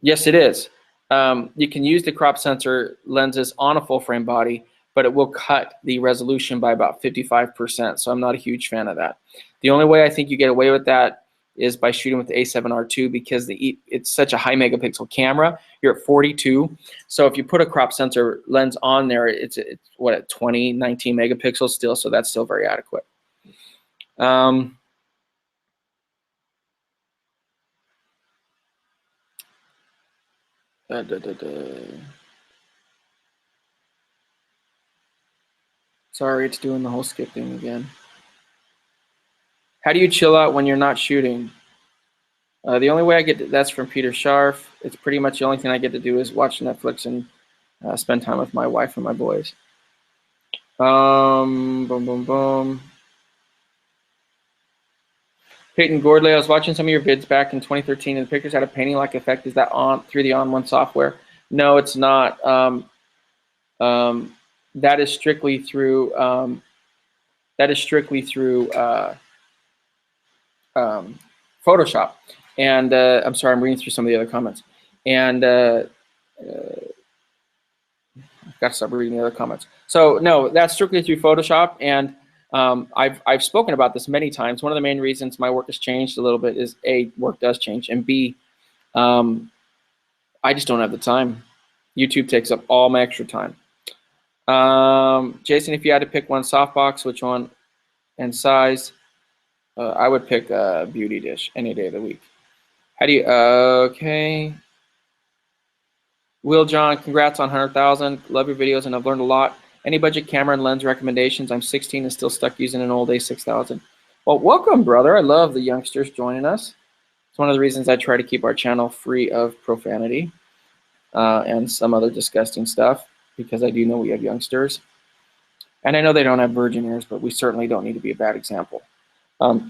Yes, it is. You can use the crop sensor lenses on a full frame body, but it will cut the resolution by about 55%. So I'm not a huge fan of that. The only way I think you get away with that is by shooting with the A7R2, because it's such a high megapixel camera. You're at 42. So if you put a crop sensor lens on there, it's what, at 20, 19 megapixels still. So that's still very adequate. Sorry, it's doing the whole skip thing again. How do you chill out when you're not shooting? The only way I get that's from Peter Scharf. It's pretty much the only thing I get to do is watch Netflix and spend time with my wife and my boys. Boom, boom, boom. Peyton Gordley, I was watching some of your vids back in 2013, and the pictures had a painting-like effect. Is that on through the On1 software? No, it's not. That is strictly through. Photoshop. And I'm sorry, I'm reading through some of the other comments. And I've got to stop reading the other comments. So no, that's strictly through Photoshop. And I've spoken about this many times. One of the main reasons my work has changed a little bit is A, work does change, and B, I just don't have the time. YouTube takes up all my extra time. Jason, if you had to pick one softbox, which one and size? I would pick a beauty dish any day of the week. How do you, okay. Will John, congrats on 100,000. Love your videos and I've learned a lot. Any budget camera and lens recommendations? I'm 16 and still stuck using an old A6000. Well, welcome, brother. I love the youngsters joining us. It's one of the reasons I try to keep our channel free of profanity and some other disgusting stuff, because I do know we have youngsters. And I know they don't have virgin ears, but we certainly don't need to be a bad example. If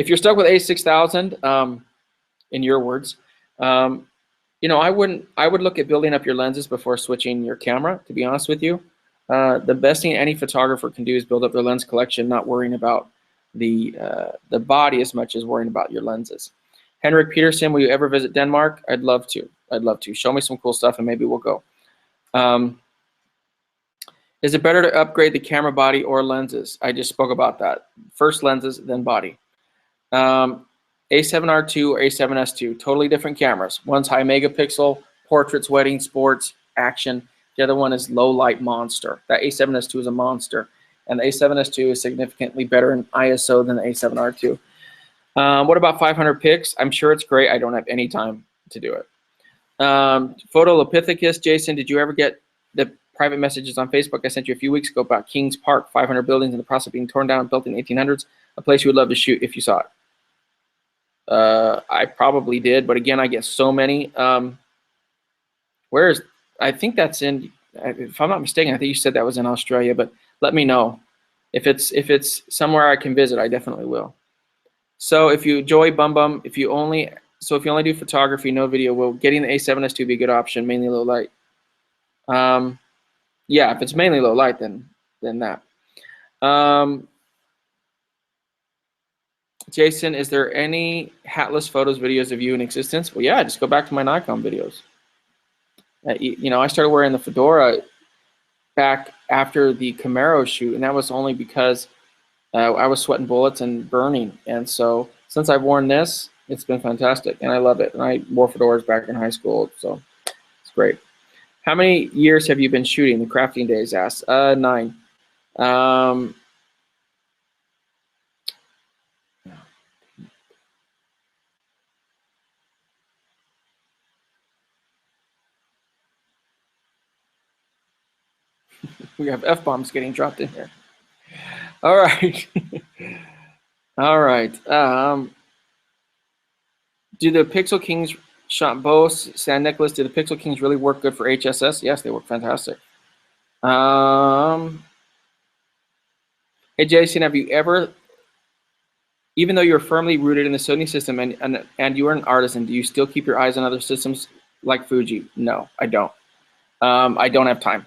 you're stuck with A6000, in your words, you know, I would look at building up your lenses before switching your camera, to be honest with you. The best thing any photographer can do is build up their lens collection, not worrying about the body as much as worrying about your lenses. Henrik Peterson, will you ever visit Denmark? I'd love to. I'd love to. Show me some cool stuff and maybe we'll go. Is it better to upgrade the camera body or lenses? I just spoke about that. First lenses, then body. A7R2 or A7S2, totally different cameras. One's high megapixel, portraits, wedding, sports, action. The other one is low light monster. That A7S2 is a monster. And the A7S2 is significantly better in ISO than the A7R2. What about 500 pics? I'm sure it's great. I don't have any time to do it. Photolopithecus, Jason, did you ever get the private messages on Facebook I sent you a few weeks ago about Kings Park, 500 buildings in the process of being torn down, built in the 1800s, a place you would love to shoot if you saw it? I probably did, but again, I get so many. I think that's in, if I'm not mistaken, I think you said that was in Australia, but let me know. If it's somewhere I can visit, I definitely will. So if you Joey Bum, if you only do photography, no video, will getting the A7S2 be a good option, mainly low light? Yeah, if it's mainly low light, then that. Jason, is there any hatless photos, videos of you in existence? Well, yeah, just go back to my Nikon videos. You know, I started wearing the fedora back after the Camaro shoot, and that was only because I was sweating bullets and burning. And so since I've worn this, it's been fantastic, and I love it. And I wore fedoras back in high school, so it's great. How many years have you been shooting? The Crafting Days asked. 9. We have F-bombs getting dropped in here. All right. All right. Do the Pixel Kings shot both? San Nicolas, do the Pixel Kings really work good for HSS? Yes, they work fantastic. Hey, Jason, have you ever, even though you're firmly rooted in the Sony system and you are an artisan, do you still keep your eyes on other systems like Fuji? No, I don't. I don't have time.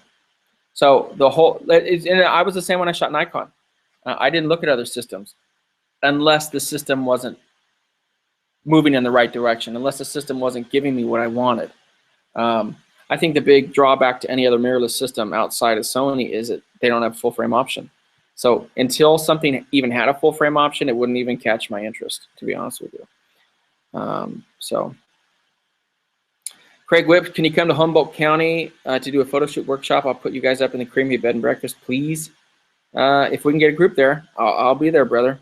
So the whole, and I was the same when I shot Nikon. I didn't look at other systems unless the system wasn't moving in the right direction, unless the system wasn't giving me what I wanted. I think the big drawback to any other mirrorless system outside of Sony is that they don't have a full frame option. So until something even had a full frame option, it wouldn't even catch my interest, to be honest with you. So Craig Whip, can you come to Humboldt County to do a photo shoot workshop? I'll put you guys up in the creamy bed and breakfast, please. If we can get a group there, I'll be there, brother.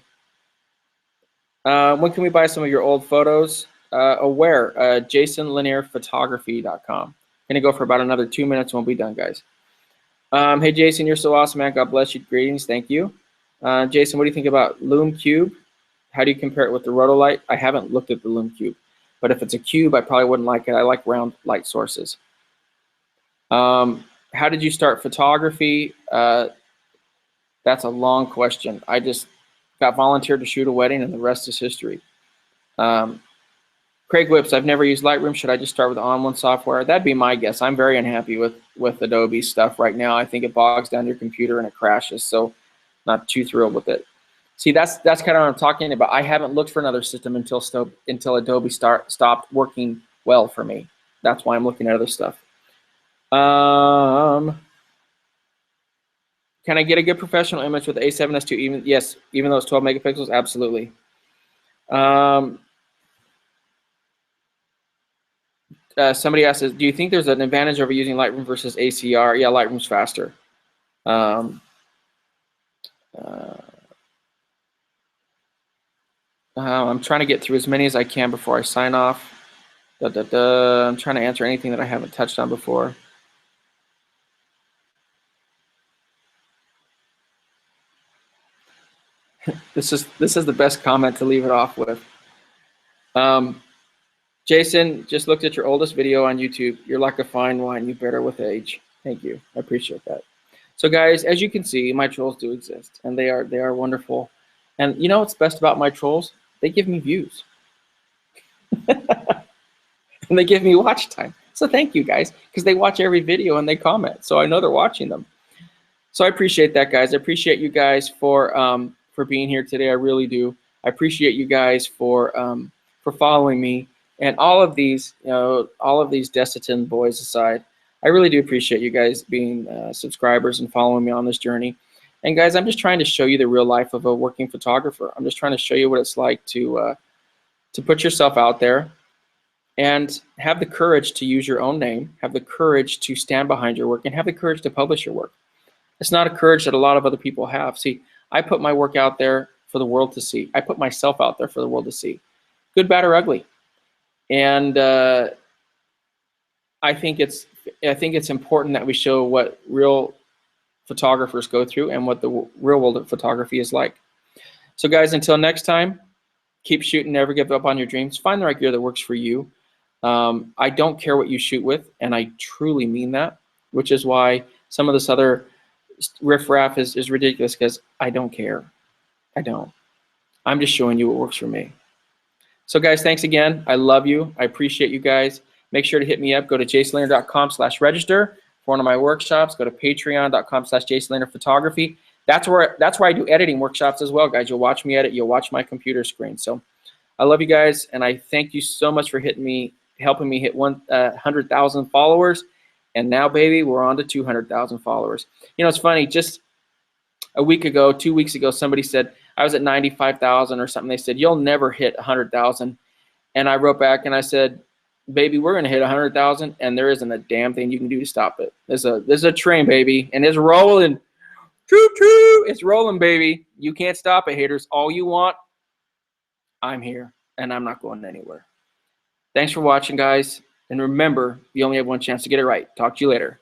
When can we buy some of your old photos? Where? JasonLanierPhotography.com. Gonna go for about another 2 minutes and we'll be done, guys. Hey, Jason, you're so awesome, man. God bless you. Greetings. Thank you. Jason, what do you think about Lume Cube? How do you compare it with the Rhodolite? I haven't looked at the Lume Cube, but if it's a cube, I probably wouldn't like it. I like round light sources. How did you start photography? That's a long question. I just got volunteered to shoot a wedding and the rest is history. Craig Whips, I've never used Lightroom. Should I just start with on-one software? That'd be my guess. I'm very unhappy with Adobe stuff right now. I think it bogs down your computer and it crashes, so not too thrilled with it. See, that's kind of what I'm talking about. I haven't looked for another system until Adobe stopped working well for me. That's why I'm looking at other stuff. Can I get a good professional image with the A7S2? Yes, even though it's 12 megapixels, absolutely. Somebody asks, do you think there's an advantage over using Lightroom versus ACR? Yeah, Lightroom's faster. I'm trying to get through as many as I can before I sign off. I'm trying to answer anything that I haven't touched on before. This is the best comment to leave it off with. Jason, just looked at your oldest video on YouTube. You're like a fine wine, you better with age. Thank you. I appreciate that. So guys, as you can see, my trolls do exist, and they are wonderful. And you know what's best about my trolls? They give me views. And they give me watch time. So thank you guys, because they watch every video and they comment. So I know they're watching them. So I appreciate that, guys. I appreciate you guys for being here today. I really do. I appreciate you guys for following me, and all of these, all of these Desitin boys aside, I really do appreciate you guys being subscribers and following me on this journey. And guys, I'm just trying to show you the real life of a working photographer. I'm just trying to show you what it's like to put yourself out there and have the courage to use your own name, have the courage to stand behind your work, and have the courage to publish your work. It's not a courage that a lot of other people have. See, I put my work out there for the world to see. I put myself out there for the world to see, good, bad, or ugly. And I think it's important that we show what real photographers go through and what the real world of photography is like. So guys, until next time, keep shooting, never give up on your dreams. Find the right gear that works for you. I don't care what you shoot with, and I truly mean that, which is why some of this other riffraff is ridiculous, because I don't care. I don't. I'm just showing you what works for me. So guys, thanks again. I love you. I appreciate you guys. Make sure to hit me up. Go to jasonlanier.com/register for one of my workshops. Go to patreon.com/jasonlanierphotography. That's where I do editing workshops as well, guys. You'll watch me edit. You'll watch my computer screen. So I love you guys, and I thank you so much for helping me hit 100,000 followers. And now, baby, we're on to 200,000 followers. You know, it's funny. Just a week ago, 2 weeks ago, somebody said I was at 95,000 or something. They said, you'll never hit 100,000. And I wrote back and I said, baby, we're going to hit 100,000, and there isn't a damn thing you can do to stop it. There's a train, baby, and it's rolling. Choo-choo! It's rolling, baby. You can't stop it, haters. All you want, I'm here, and I'm not going anywhere. Thanks for watching, guys. And remember, you only have one chance to get it right. Talk to you later.